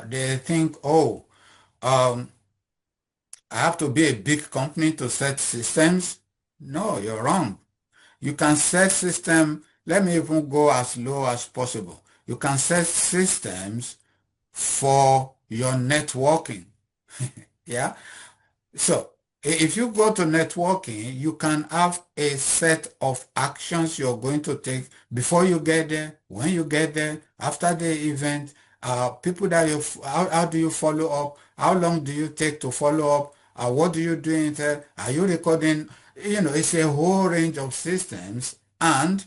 they think, oh, um, I have to be a big company to set systems. No, you're wrong. You can set system, let me even go as low as possible. You can set systems for your networking. Yeah. So if you go to networking, you can have a set of actions you're going to take before you get there, when you get there, after the event, people that how do you follow up? How long do you take to follow up? What do you do in there? Are you recording? It's a whole range of systems. And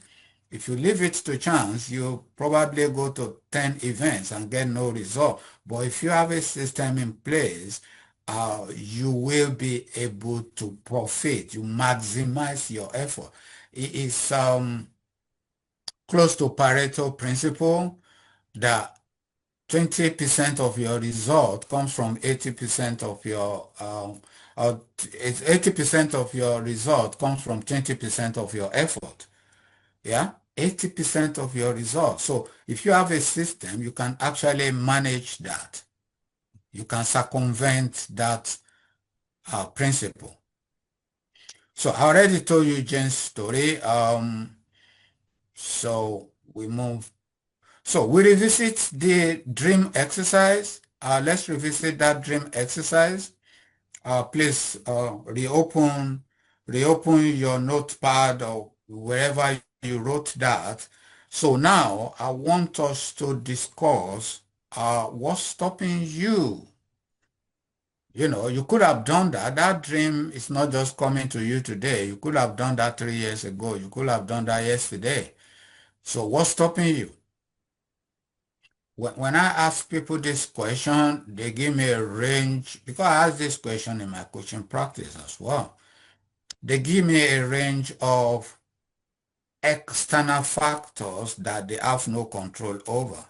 if you leave it to chance, you probably go to 10 events and get no result. But if you have a system in place, you will be able to profit. You maximize your effort. It is close to Pareto principle that 20% of your result comes from 80% of your it's 80% of your result comes from 20% of your effort. Yeah, 80% of your result. So if you have a system, you can actually manage that. You can circumvent that principle. So I already told you Jen's story. So we move. So we revisit the dream exercise. Let's revisit that dream exercise. Please reopen your notepad or wherever you wrote that. So now I want us to discuss what's stopping you. You could have done that. That dream is not just coming to you today. You could have done that 3 years ago. You could have done that yesterday. So what's stopping you? when I ask people this question, they give me a range because I ask this question in my coaching practice as well. They give me a range of external factors that they have no control over.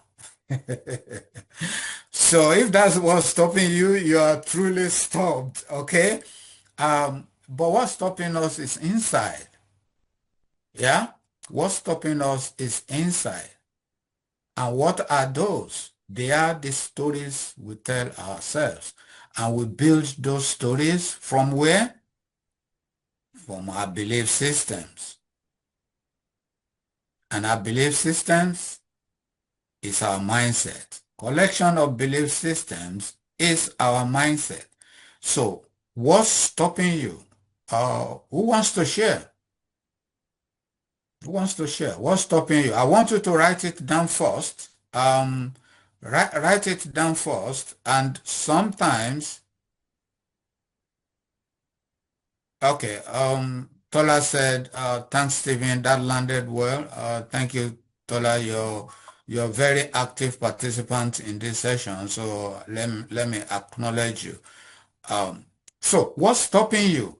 So if that's what's stopping you, you are truly stopped, okay? But what's stopping us is inside. Yeah? What's stopping us is inside. And what are those? They are the stories we tell ourselves. And we build those stories from where? From our belief systems. And our belief systems is our mindset. Collection of belief systems is our mindset. So what's stopping you? Who wants to share? Who wants to share? What's stopping you? I want you to write it down first. Write it down first. And sometimes, okay, Tola said, thanks, Stephen, that landed well. Thank you, Tola. You're a very active participant in this session. So let me acknowledge you. Um, so what's stopping you?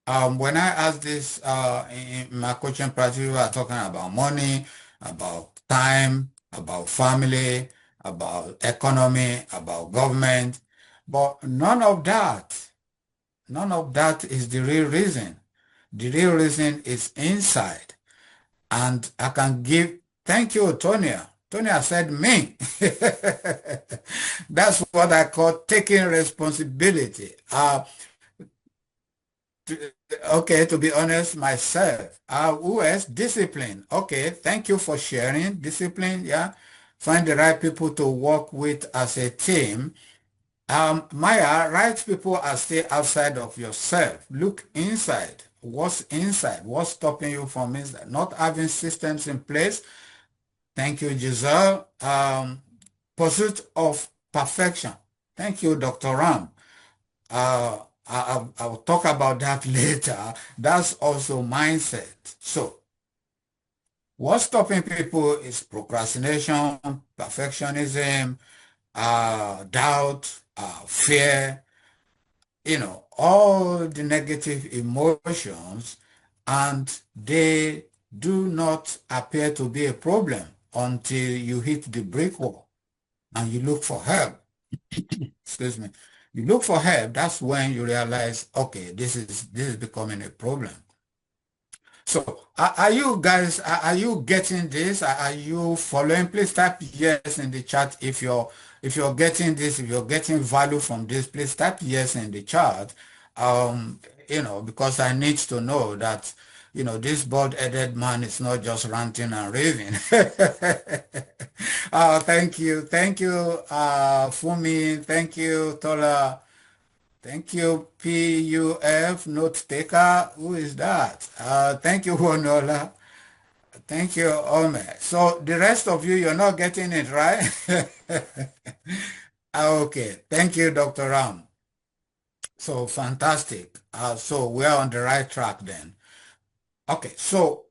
When I asked this in my coaching practice, we were talking about money, about time, about family, about economy, about government, but none of that is the real reason. The real reason is inside. And I can give, thank you, Tonya. Tonya said me. That's what I call taking responsibility. Okay, to be honest, myself. Who else? Discipline. Okay, thank you for sharing. Discipline, yeah. Find the right people to work with as a team. Maya, right people are still outside of yourself. Look inside. What's inside? What's stopping you from inside? Not having systems in place. Thank you, Giselle. Pursuit of perfection. Thank you, Dr. Ram. I'll talk about that later. That's also mindset. So what's stopping people is procrastination, perfectionism, doubt, fear, all the negative emotions, and they do not appear to be a problem until you hit the brick wall and you look for help. Excuse me. You look for help, that's when you realize, okay, this is becoming a problem. So are you guys, are you getting this? Are you following? Please type yes in the chat if you're getting this, if you're getting value from this, please type yes in the chat. Um, because I need to know that, this bald-headed man is not just ranting and raving. Thank you. Thank you, Fumi. Thank you, Tola. Thank you, PUF note taker. Who is that? Thank you, Honola. Thank you, Ome. So the rest of you, you're not getting it, right? Okay. Thank you, Dr. Ram. So fantastic. So we're on the right track then. Okay. So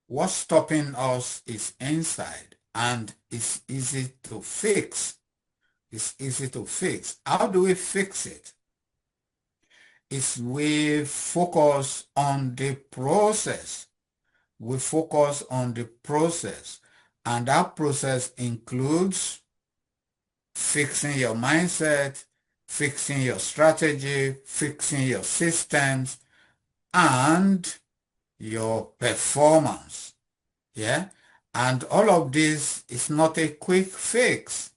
what's stopping us is inside and it's easy to fix. It's easy to fix. How do we fix it? Is we focus on the process. We focus on the process. And that process includes fixing your mindset, fixing your strategy, fixing your systems, and your performance. Yeah. And all of this is not a quick fix.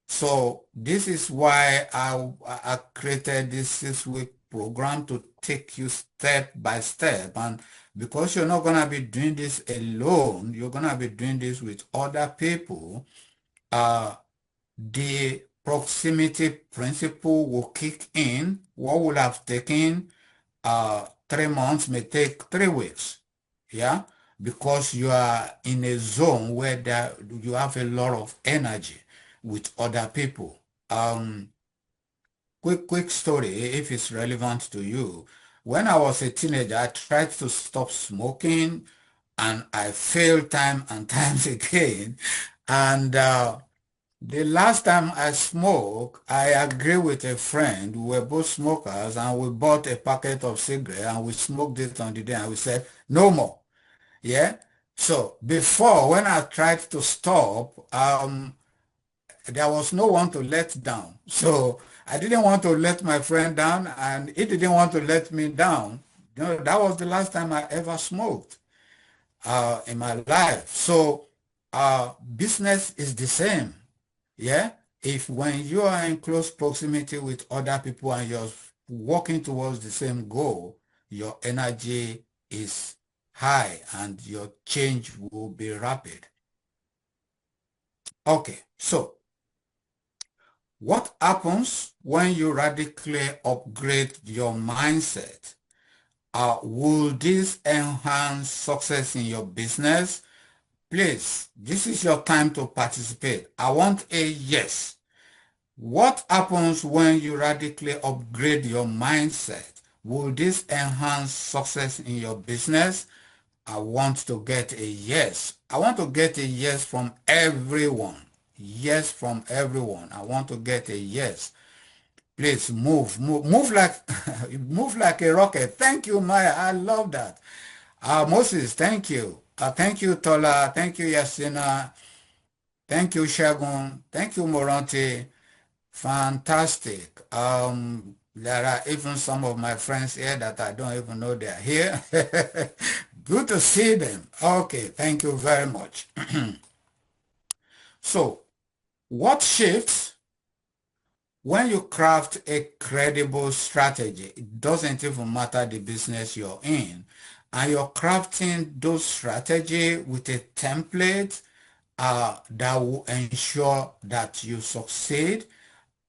So this is why I created this 6-week program to take you step by step. And because you're not going to be doing this alone, you're going to be doing this with other people, uh, the proximity principle will kick in. What would have taken 3 months may take 3 weeks. Yeah, because you are in a zone where you have a lot of energy with other people. Quick story, if it's relevant to you. When I was a teenager, I tried to stop smoking and I failed time and times again. And The last time I smoked, I agree with a friend. We were both smokers and we bought a packet of cigarettes and we smoked it on the day and we said, no more. Yeah. So before, when I tried to stop, there was no one to let down. So I didn't want to let my friend down and he didn't want to let me down. You know, that was the last time I ever smoked in my life. So business is the same. Yeah. If when you are in close proximity with other people and you're working towards the same goal, your energy is high and your change will be rapid. Okay, so what happens when you radically upgrade your mindset? Will this enhance success in your business? Please, this is your time to participate. I want a yes. What happens when you radically upgrade your mindset? Will this enhance success in your business? I want to get a yes. I want to get a yes from everyone. Yes from everyone. I want to get a yes. Please move, move, move like move like a rocket. Thank you, Maya. I love that. Moses, thank you. Thank you, Tola. Thank you, Yasina. Thank you, Shagun. Thank you, Moranti. Fantastic. There are even some of my friends here that I don't even know they're here. Good to see them. Okay, thank you very much. So, what shifts when you craft a credible strategy? It doesn't even matter the business you're in, and you're crafting those strategy with a template that will ensure that you succeed.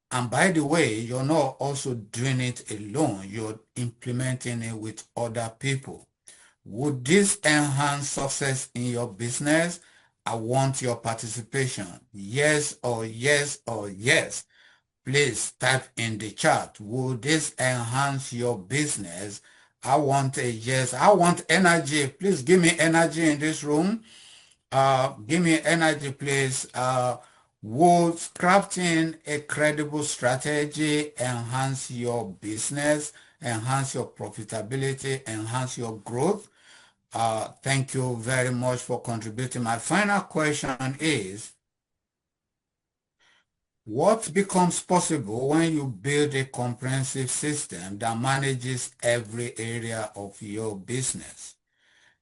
And by the way, you're not also doing it alone. You're implementing it with other people. Would this enhance success in your business? I want your participation. Yes or yes or yes. Please type in the chat. Would this enhance your business? I want a yes. I want energy. Please give me energy in this room. Give me energy, please. Would crafting a credible strategy enhance your business, enhance your profitability, enhance your growth? Thank you very much for contributing. My final question is, what becomes possible when you build a comprehensive system that manages every area of your business?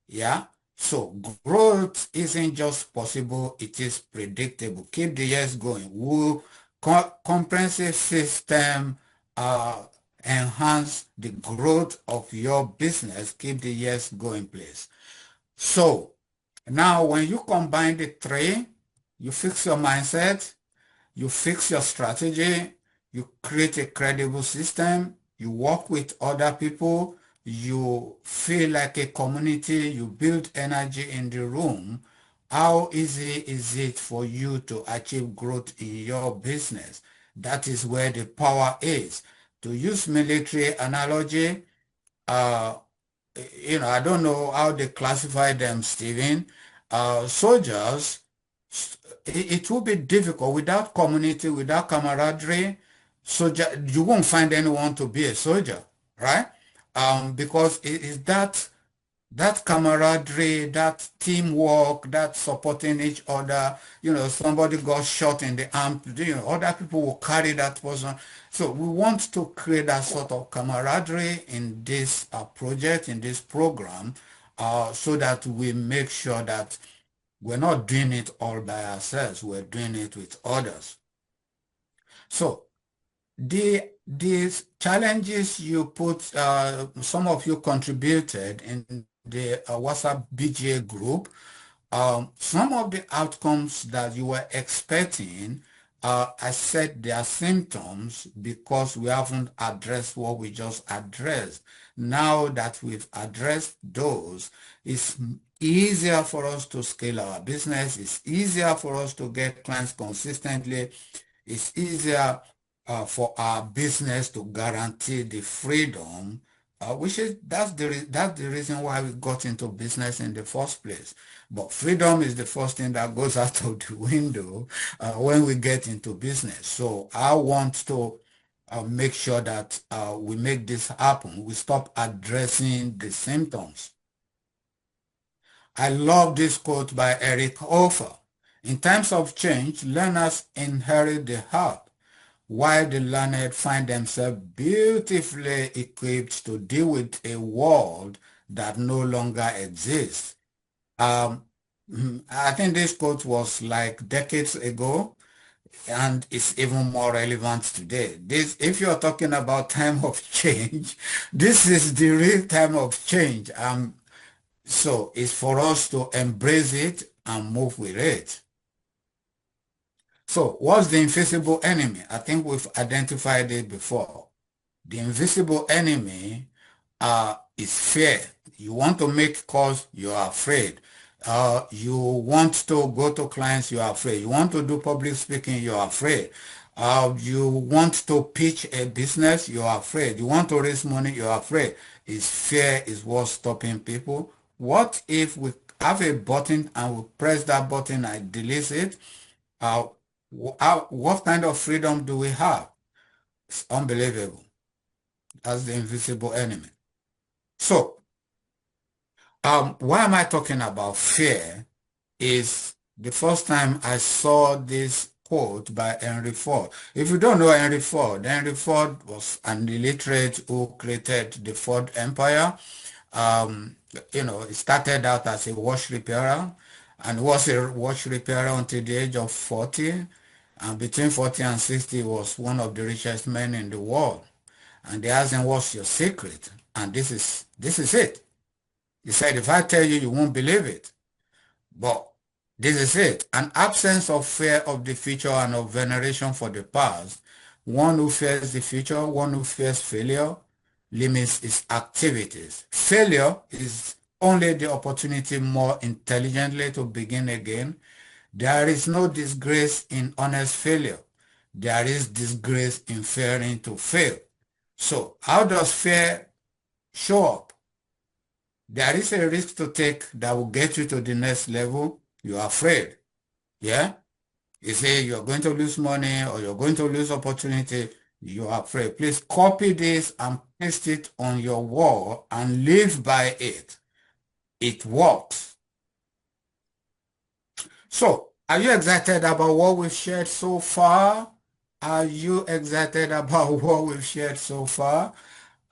Yeah. So growth isn't just possible, it is predictable. Keep the years going. Will comprehensive system uh, enhance the growth of your business? Keep the years going, please. So now when you combine the three, you fix your mindset, you fix your strategy, you create a credible system, you work with other people, you feel like a community, you build energy in the room. How easy is it for you to achieve growth in your business? That is where the power is. To use military analogy, uh, I don't know how they classify them, Stephen. Soldiers, it will be difficult without community, without camaraderie. Soldier, you won't find anyone to be a soldier, right? Because it is that camaraderie, that teamwork, that supporting each other. Somebody got shot in the arm, other people will carry that person. So we want to create that sort of camaraderie in this project, in this program, so that we make sure that we're not doing it all by ourselves, we're doing it with others. So these challenges you put, some of you contributed in the WhatsApp BGA group. Some of the outcomes that you were expecting, I said they are symptoms because we haven't addressed what we just addressed. Now that we've addressed those, it's easier for us to scale our business. It's easier for us to get clients consistently. It's easier for our business to guarantee the freedom which is that's the reason why we got into business in the first place. But freedom is the first thing that goes out of the window when we get into business. So I want to make sure that we make this happen. We stop addressing the symptoms. I love this quote by Eric Hoffer. In times of change, learners inherit the heart, while the learned find themselves beautifully equipped to deal with a world that no longer exists. Um, I think this quote was like decades ago, and it's even more relevant today. This, if you're talking about time of change, this is the real time of change. So it's for us to embrace it and move with it. So what's the invisible enemy? I think we've identified it before. The invisible enemy is fear. You want to make calls, you are afraid. You want to go to clients, you are afraid. You want to do public speaking, you are afraid. You want to pitch a business, you are afraid. You want to raise money, you are afraid. Is fear is what's stopping people. What if we have a button and we press that button and delete it? Uh, what kind of freedom do we have? It's unbelievable. That's the invisible enemy. So, why am I talking about fear? Is the first time I saw this quote by Henry Ford. If you don't know Henry Ford was an illiterate who created the Ford Empire. Um, he started out as a watch repairer and was a watch repairer until the age of 40. And between 40 and 60, he was one of the richest men in the world. And they asked him, what's your secret? And this is it. He said, if I tell you, you won't believe it. But this is it. An absence of fear of the future and of veneration for the past. One who fears the future, one who fears failure, limits his activities. Failure is only the opportunity more intelligently to begin again. There is no disgrace in honest failure. There is disgrace in fearing to fail. So how does fear show up? There is a risk to take that will get you to the next level. You are afraid. Yeah? You say you're going to lose money or you're going to lose opportunity. You are afraid. Please copy this and paste it on your wall and live by it. It works. So, are you excited about what we've shared so far? Are you excited about what we've shared so far?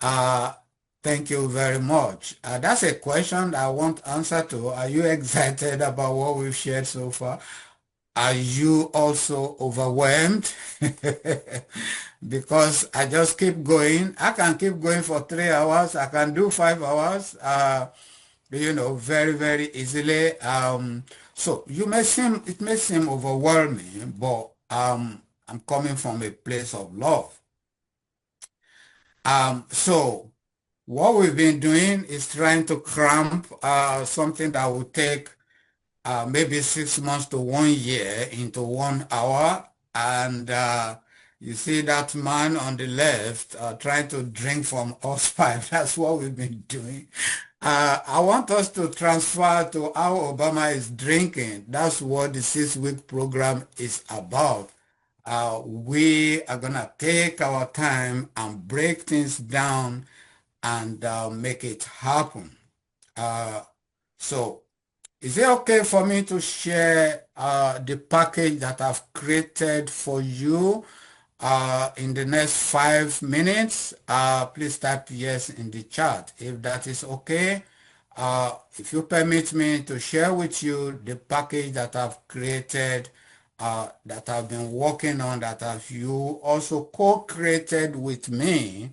Uh, Thank you very much. That's a question I want answer to. Are you excited about what we've shared so far? Are you also overwhelmed? Because I just keep going. I can keep going for 3 hours. I can do 5 hours, very, very easily. So it may seem overwhelming, but I'm coming from a place of love. So what we've been doing is trying to cramp something that will take maybe 6 months to 1 year into 1 hour. And you see that man on the left trying to drink from us pipe. That's what we've been doing. I want us to transfer to how Obama is drinking. That's what the 6-week program is about. We are going to take our time and break things down and make it happen. Uh, so is it okay for me to share the package that I've created for you in the next 5 minutes? Please type yes in the chat if that is okay. If you permit me to share with you the package that I've created, that I've been working on, that have you also co-created with me.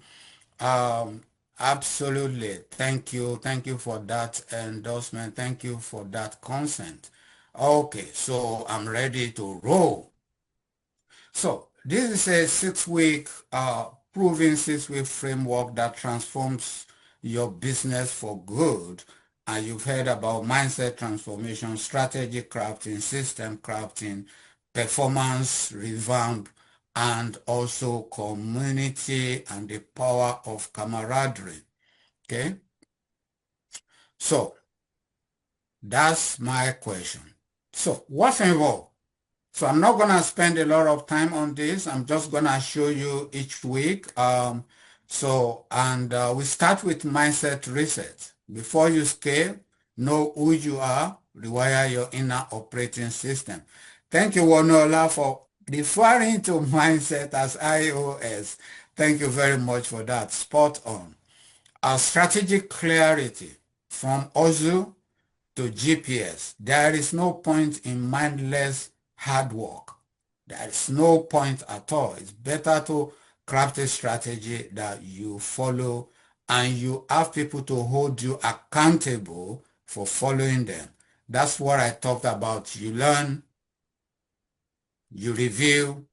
Um, Absolutely. Thank you. Thank you for that endorsement. Thank you for that consent. Okay, so I'm ready to roll. So this is a 6-week proven 6-week framework that transforms your business for good. And you've heard about mindset transformation, strategy crafting, system crafting, performance revamp, and also community and the power of camaraderie. Okay. So that's my question. So what's involved? So I'm not going to spend a lot of time on this. I'm just going to show you each week. We start with mindset reset. Before you scale, know who you are, rewire your inner operating system. Thank you, Wanola, for referring to mindset as IOS. Thank you very much for that. Spot on. Our strategic clarity from Ozu to GPS. There is no point in mindless hard work. There is no point at all. It's better to craft a strategy that you follow and you have people to hold you accountable for following them. That's what I talked about. You learn, you review,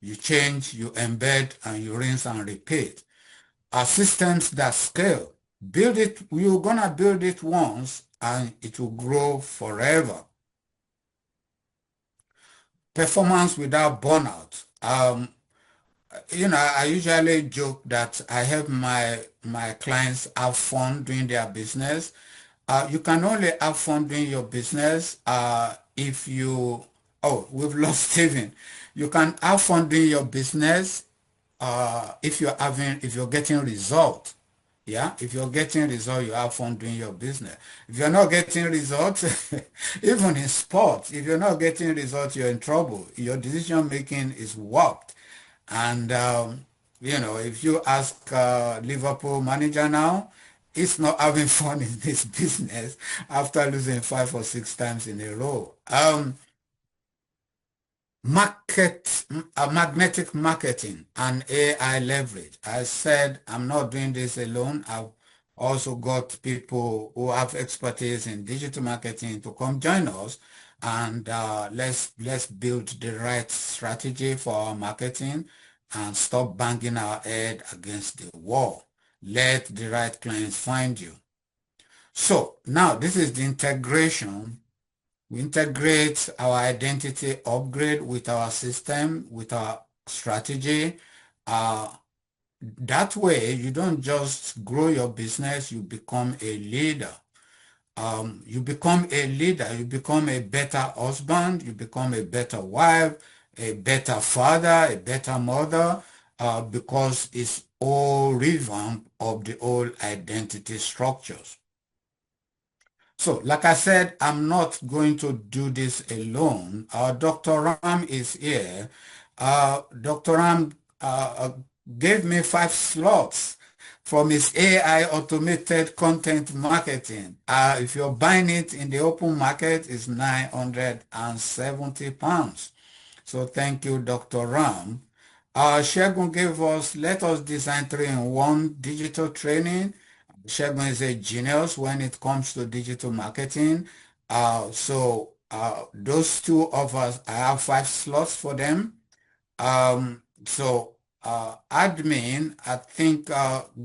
you change, you embed, and you rinse and repeat. Are systems that scale. Build it, you're gonna build it once and it will grow forever. Performance without burnout. I usually joke that I help my clients have fun doing their business. You can only have fun doing your business if you, oh, we've lost Stephen. You can have fun doing your business if you're getting results. Yeah, if you're getting results, you have fun doing your business. If you're not getting results, even in sports, if you're not getting results, you're in trouble. Your decision making is warped. And if you ask Liverpool manager now, he's not having fun in this business after losing 5 or 6 times in a row. Magnetic marketing and AI leverage. I said I'm not doing this alone. I've also got people who have expertise in digital marketing to come join us, and let's build the right strategy for our marketing and stop banging our head against the wall. Let the right clients find you. So now this is the integration. We integrate our identity upgrade with our system, with our strategy. Uh, that way, you don't just grow your business, you become a leader. You become a leader, you become a better husband, you become a better wife, a better father, a better mother, because it's all revamp of the old identity structures. So, like I said, I'm not going to do this alone. Dr. Ram is here. Dr. Ram gave me 5 slots from his AI automated content marketing. If you're buying it in the open market, it's £970. So thank you, Dr. Ram. Shegun gave us, let us design 3-in-1 digital training. Shegun is a genius when it comes to digital marketing. Those two of us, I have 5 slots for them. Admin, I think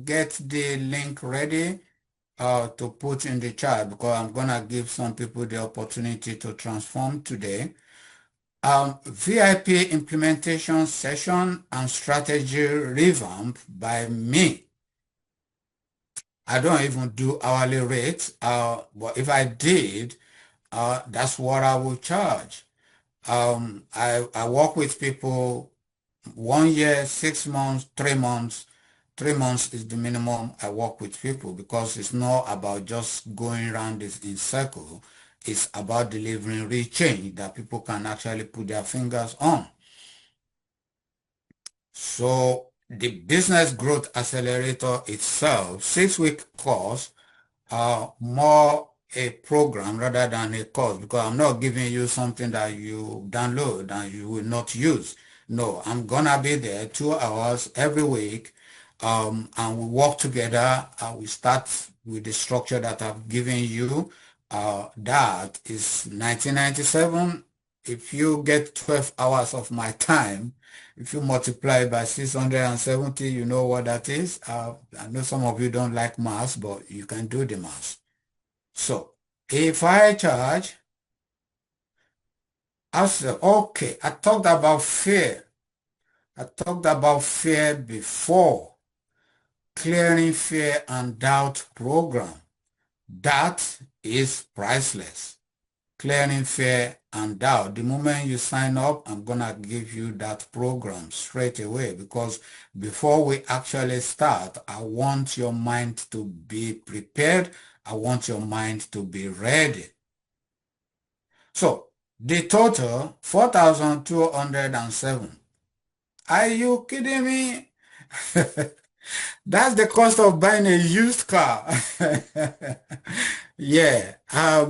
get the link ready to put in the chat because I'm going to give some people the opportunity to transform today. VIP implementation session and strategy revamp by me. I don't even do hourly rates, but if I did, that's what I would charge. I work with people 1 year, 6 months, 3 months. 3 months is the minimum I work with people because it's not about just going around this in circle. It's about delivering real change that people can actually put their fingers on. So the Business Growth Accelerator itself, 6-week course, more a program rather than a course because I'm not giving you something that you download and you will not use. No, I'm gonna be there 2 hours every week, and we work together. We start with the structure that I've given you. That is 1997. If you get 12 hours of my time, if you multiply by 670, you know what that is. I know some of you don't like math, but you can do the math. So if I charge, I said, okay, I talked about fear. I talked about fear before. Clearing Fear and Doubt program. That is priceless. Clearing Fear and Doubt. The moment you sign up, I'm going to give you that program straight away, because before we actually start, I want your mind to be prepared. I want your mind to be ready. So the total, 4,207. Are you kidding me? That's the cost of buying a used car. Yeah,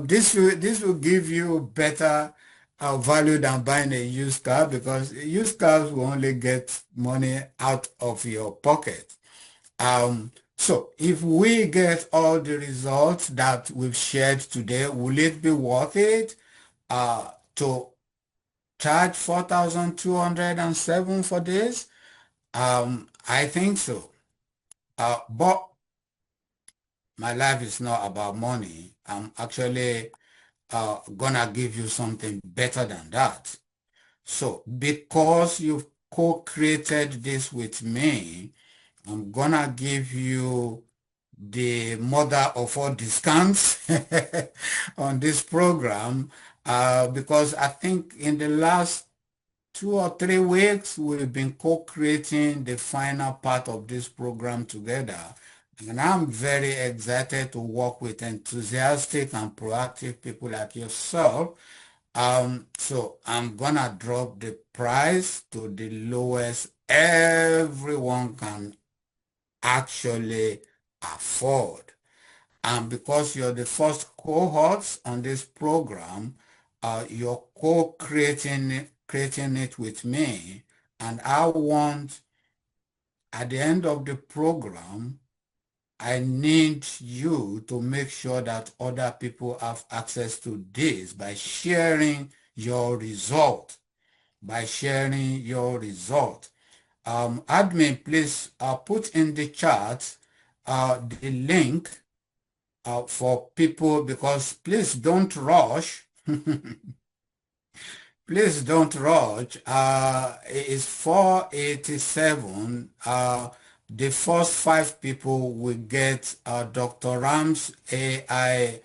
this will give you better value than buying a used car, because used cars will only get money out of your pocket. So if we get all the results that we've shared today, will it be worth it to charge 4,207 for this? I think so. But my life is not about money. I'm actually gonna give you something better than that. So because you've co-created this with me, I'm gonna give you the mother of all discounts on this program, because I think in the last 2 or 3 weeks, we've been co-creating the final part of this program together. And I'm very excited to work with enthusiastic and proactive people like yourself. So I'm gonna drop the price to the lowest everyone can actually afford. And because you're the first cohorts on this program, you're creating it with me. And I want, at the end of the program, I need you to make sure that other people have access to this by sharing your result. By sharing your result. Admin, please put in the chat the link for people, because please don't rush. Please don't rush. It's 487. The first 5 people will get Dr. Ram's AI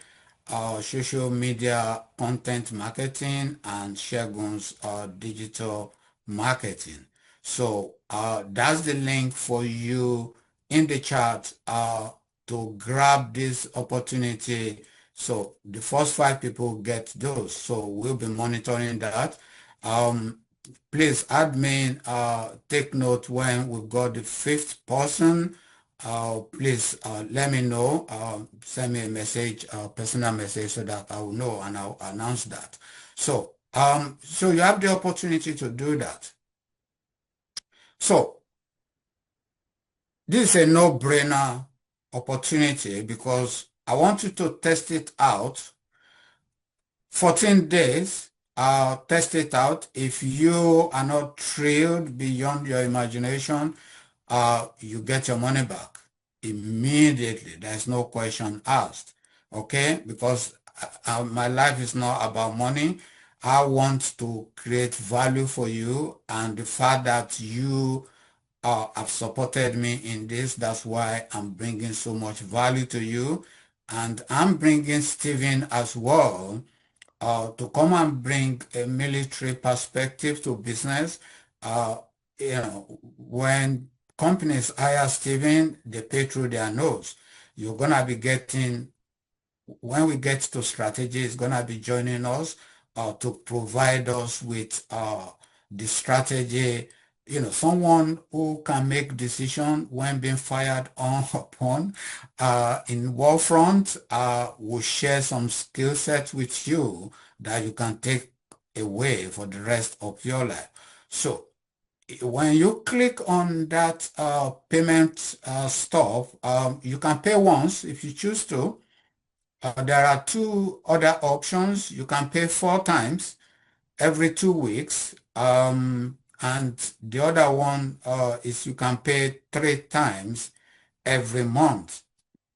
social media content marketing and Shagun's digital marketing. So that's the link for you in the chat to grab this opportunity. So the first 5 people get those. So we'll be monitoring that. Um, Please, admin, take note when we've got the fifth person. Please let me know. Send me a message, personal message, so that I will know and I'll announce that. So you have the opportunity to do that. So this is a no-brainer opportunity, because I want you to test it out. 14 days, test it out. If you are not thrilled beyond your imagination, you get your money back immediately. There's no question asked. Okay? Because my life is not about money. I want to create value for you, and the fact that you have supported me in this, that's why I'm bringing so much value to you. And I'm bringing Stephen as well to come and bring a military perspective to business. Uh, when companies hire Steven, they pay through their nose. You're gonna be getting, when we get to strategy, is gonna be joining us to provide us with the strategy. Someone who can make decision when being fired on upon in war front will share some skill sets with you that you can take away for the rest of your life. So when you click on that payment stuff, you can pay once if you choose to. There are two other options. You can pay 4 times every 2 weeks. And the other one is you can pay 3 times every month.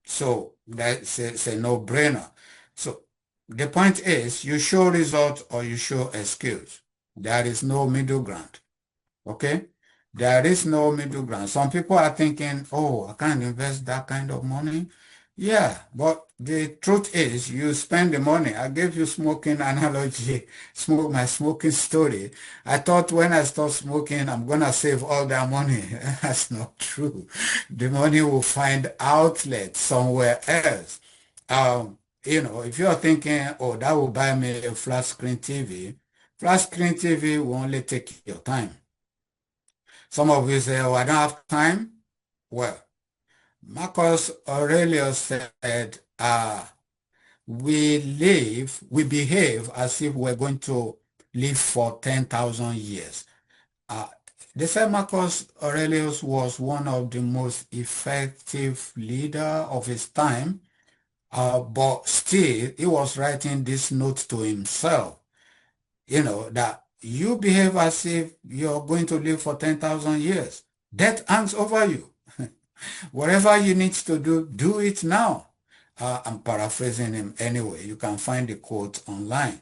So that's it's a no-brainer. So the point is, you show result or you show excuse. There is no middle ground. Okay? There is no middle ground. Some people are thinking, oh, I can't invest that kind of money. Yeah, but the truth is you spend the money. I gave you smoking analogy, my smoking story. I thought when I stop smoking, I'm gonna save all that money. That's not true. The money will find outlet somewhere else. If you're thinking, oh, that will buy me a flat screen TV will only take your time. Some of you say, oh, I don't have time. Well, Marcus Aurelius said, we behave as if we're going to live for 10,000 years. Uh, they said Marcus Aurelius was one of the most effective leader of his time, but still he was writing this note to himself, that you behave as if you're going to live for 10,000 years. Death hangs over you. Whatever you need to do, do it now. I'm paraphrasing him anyway. You can find the quote online.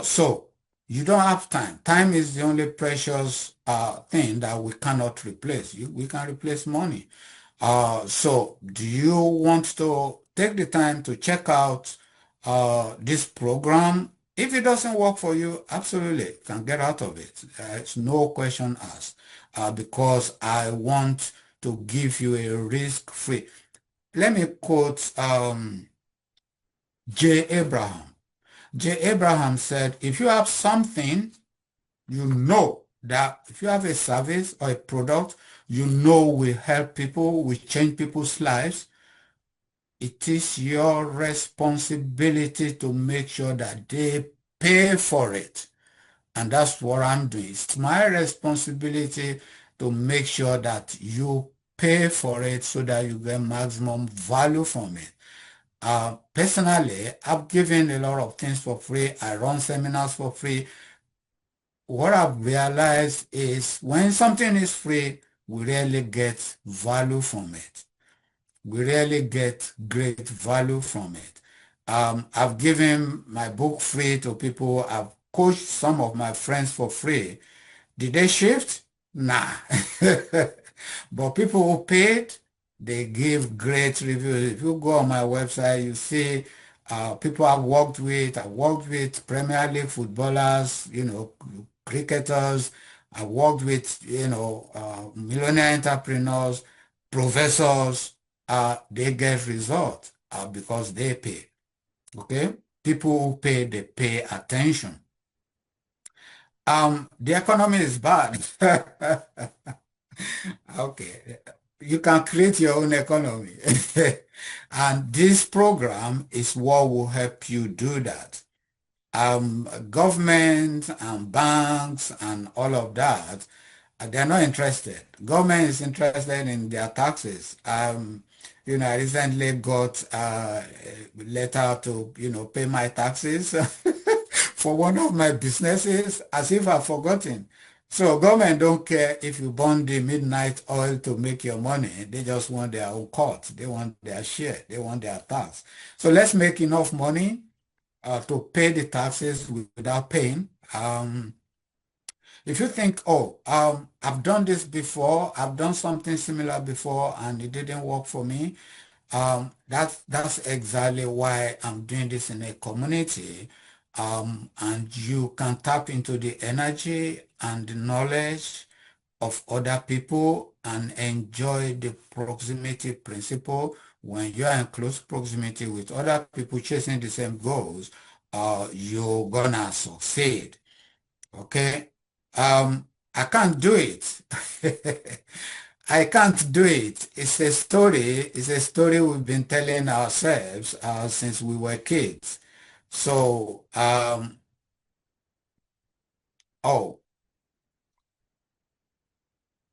So you don't have time. Time is the only precious thing that we cannot replace. We can replace money. So do you want to take the time to check out this program? If it doesn't work for you, absolutely, you can get out of it. It's no question asked, because I want to give you a risk-free. Let me quote J. Abraham. J. Abraham said, if you have something, you know that if you have a service or a product, you know will help people, will change people's lives, it is your responsibility to make sure that they pay for it. And that's what I'm doing. It's my responsibility to make sure that you pay for it so that you get maximum value from it. Personally, I've given a lot of things for free. I run seminars for free. What I've realized is when something is free, we rarely get value from it. We rarely get great value from it. I've given my book free to people. I've coached some of my friends for free. Did they shift? Nah. But people who paid, they give great reviews. If you go on my website, you see people I've worked with Premier League footballers, cricketers. I've worked with, millionaire entrepreneurs, professors. They get results because they pay. Okay? People who pay, they pay attention. The economy is bad. Okay. You can create your own economy. And this program is what will help you do that. Government and banks and all of that, they're not interested. Government is interested in their taxes. I recently got a letter to, pay my taxes for one of my businesses as if I've forgotten. So government don't care if you burn the midnight oil to make your money. They just want their own cut. They want their share. They want their tax. So let's make enough money to pay the taxes without paying. If you think, oh, I've done this before, I've done something similar before and it didn't work for me, that's exactly why I'm doing this in a community. And you can tap into the energy and the knowledge of other people and enjoy the proximity principle. When you are in close proximity with other people chasing the same goals, you're gonna succeed. Okay? I can't do it. I can't do it. It's a story. It's a story we've been telling ourselves since we were kids. So, oh,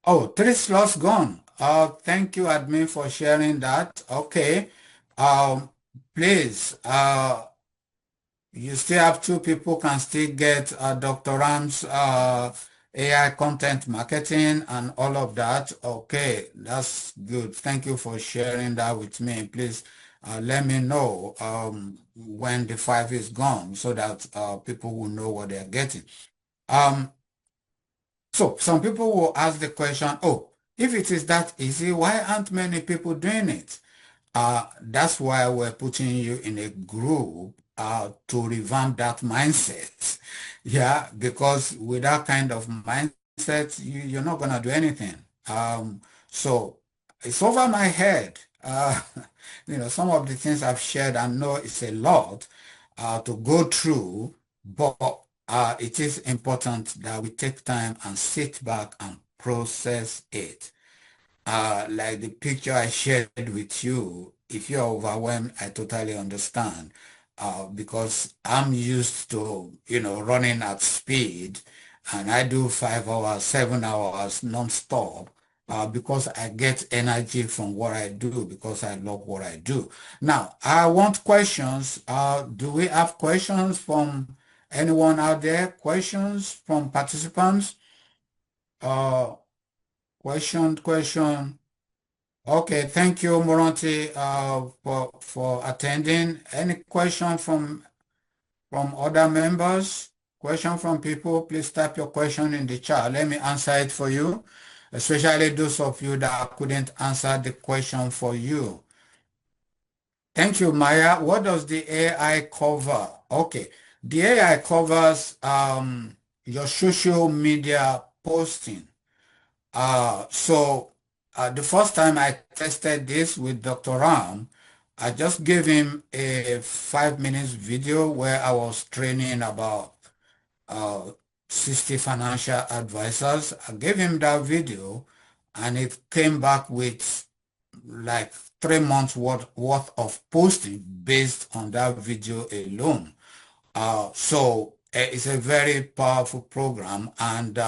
oh, 3 slots gone. Thank you, admin, for sharing that. Okay. Um, please, you still have two people can still get Dr. Ram's AI content marketing and all of that. Okay, that's good. Thank you for sharing that with me. Please let me know when the 5 is gone so that people will know what they're getting. Um, So some people will ask the question, oh, if it is that easy, why aren't many people doing it? That's why we're putting you in a group to revamp that mindset. Yeah, because with that kind of mindset, you're not going to do anything. So it's over my head. Some of the things I've shared, I know it's a lot to go through, but it is important that we take time and sit back and process it. Like the picture I shared with you, if you're overwhelmed, I totally understand. Because I'm used to, running at speed and I do 5 hours, 7 hours non-stop. Because I get energy from what I do, because I love what I do. Now, I want questions. Do we have questions from anyone out there? Questions from participants? Uh, question. Okay, thank you, Moranti, for attending. Any question from other members? Question from people? Please type your question in the chat. Let me answer it for you, especially those of you that couldn't answer the question for you. Thank you, Maya. What does the AI cover? Okay, the AI covers your social media posting. The first time I tested this with Dr. Ram, I just gave him a 5 minutes video where I was training about uh, 60 financial advisors. I gave him that video and it came back with like 3 months worth of posting based on that video alone. It's a very powerful program and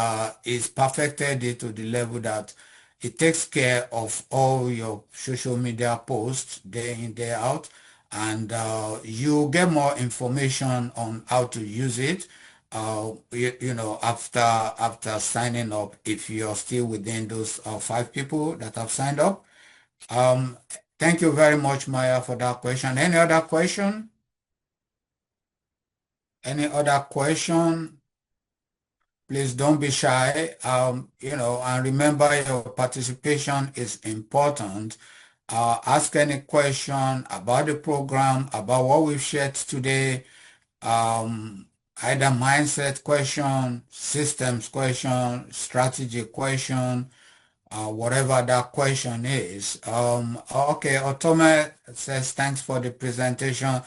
it's perfected it to the level that it takes care of all your social media posts day in, day out, and you get more information on how to use it. After signing up, if you're still within those 5 people that have signed up. Um, Thank you very much, Maya, for that question. Any other question? Any other question? Please don't be shy. And remember your participation is important. Ask any question about the program, about what we've shared today, um, either mindset question, systems question, strategy question, whatever that question is. Okay, Otome says, thanks for the presentation.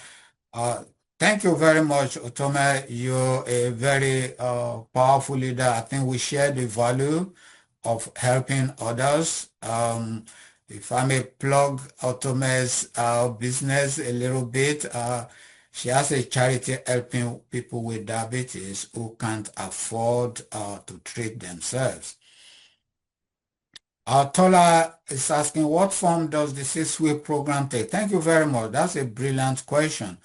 Uh, Thank you very much, Otome. You're a very powerful leader. I think we share the value of helping others. If I may plug Otome's business a little bit, she has a charity helping people with diabetes who can't afford to treat themselves. Tola is asking, what form does the 6-week program take? Thank you very much. That's a brilliant question.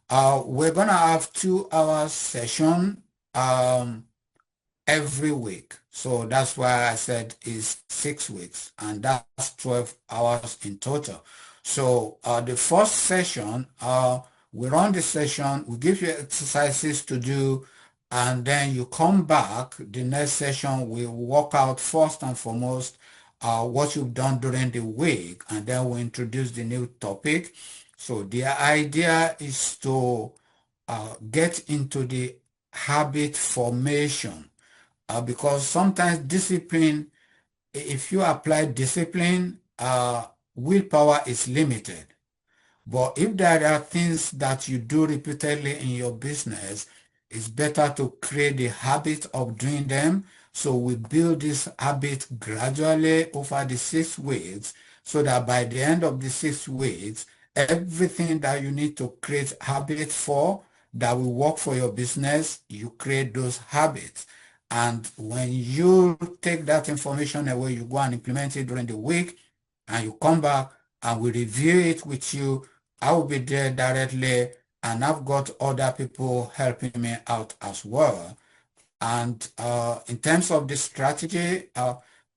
We're going to have 2 hours session every week. So that's why I said it's 6 weeks, and that's 12 hours in total. So the first session, we run the session, we give you exercises to do, and then you come back. The next session, we work out first and foremost what you've done during the week, and then we introduce the new topic. So the idea is to get into the habit formation because sometimes discipline, if you apply discipline, willpower is limited. But if there are things that you do repeatedly in your business, it's better to create the habit of doing them. So we build this habit gradually over the 6 weeks so that by the end of the 6 weeks, everything that you need to create habits for that will work for your business, you create those habits. And when you take that information away, you go and implement it during the week and you come back and we review it with you. I will be there directly, and I've got other people helping me out as well. And in terms of the strategy,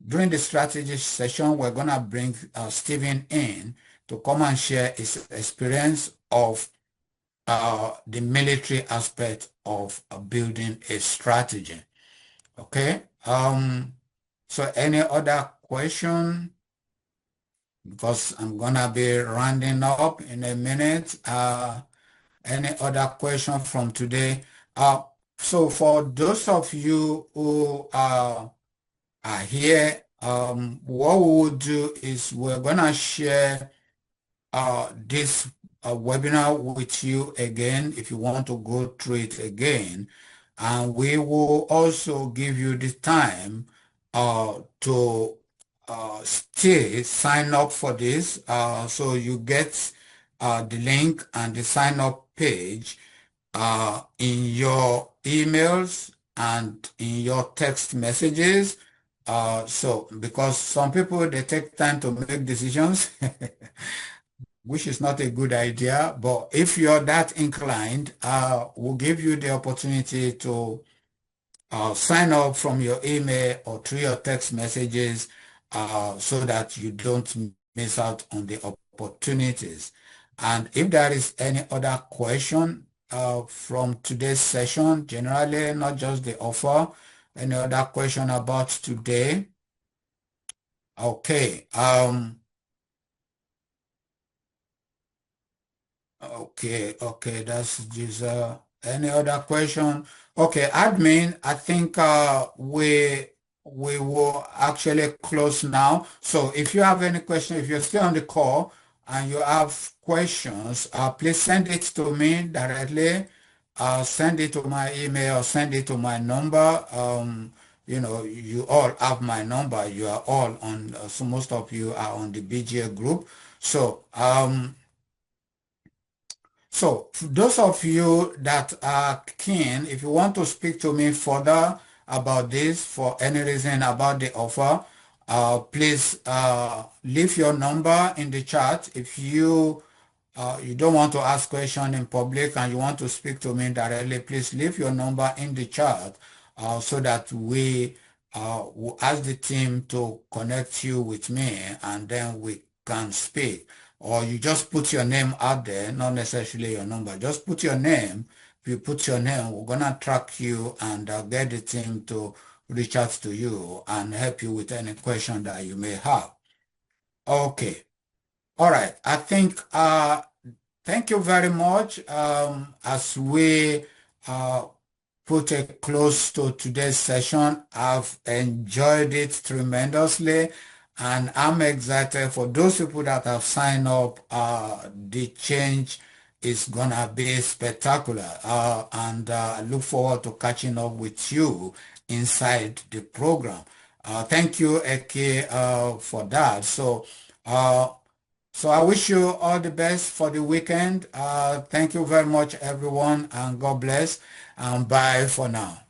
during the strategy session, we're going to bring Stephen in to come and share his experience of the military aspect of building a strategy. Okay? Um, so any other question? Because I'm gonna be rounding up in a minute. Any other question from today? Uh, so for those of you who are here, what we will do is we're gonna share this webinar with you again if you want to go through it again. And we will also give you the time to still sign up for this. So you get the link and the sign up page in your emails and in your text messages. So because some people, they take time to make decisions, which is not a good idea. But if you're that inclined, we'll give you the opportunity to sign up from your email or through your text messages so that you don't miss out on the opportunities. And if there is any other question from today's session, generally, not just the offer, any other question about today? Okay. Okay, that's just any other question? Okay, admin, I think we will actually close now. So if you have any question, if you're still on the call and you have questions, please send it to me directly. Send it to my email or send it to my number. You all have my number. You are all on, so most of you are on the BGA group. So, for those of you that are keen, if you want to speak to me further about this for any reason about the offer, please leave your number in the chat. If you don't want to ask question in public and you want to speak to me directly, please leave your number in the chat so that we will ask the team to connect you with me and then we can speak. Or you just put your name out there, not necessarily your number. Just put your name. If you put your name, we're gonna track you and get the team to reach out to you and help you with any question that you may have. Okay. All right. I think thank you very much. As we uh, put a close to today's session, I've enjoyed it tremendously, and I'm excited for those people that have signed up. The change is gonna be spectacular, and I look forward to catching up with you inside the program. Thank you, Eke, for that. Uh, so I wish you all the best for the weekend. Thank you very much, everyone, and God bless. And bye for now.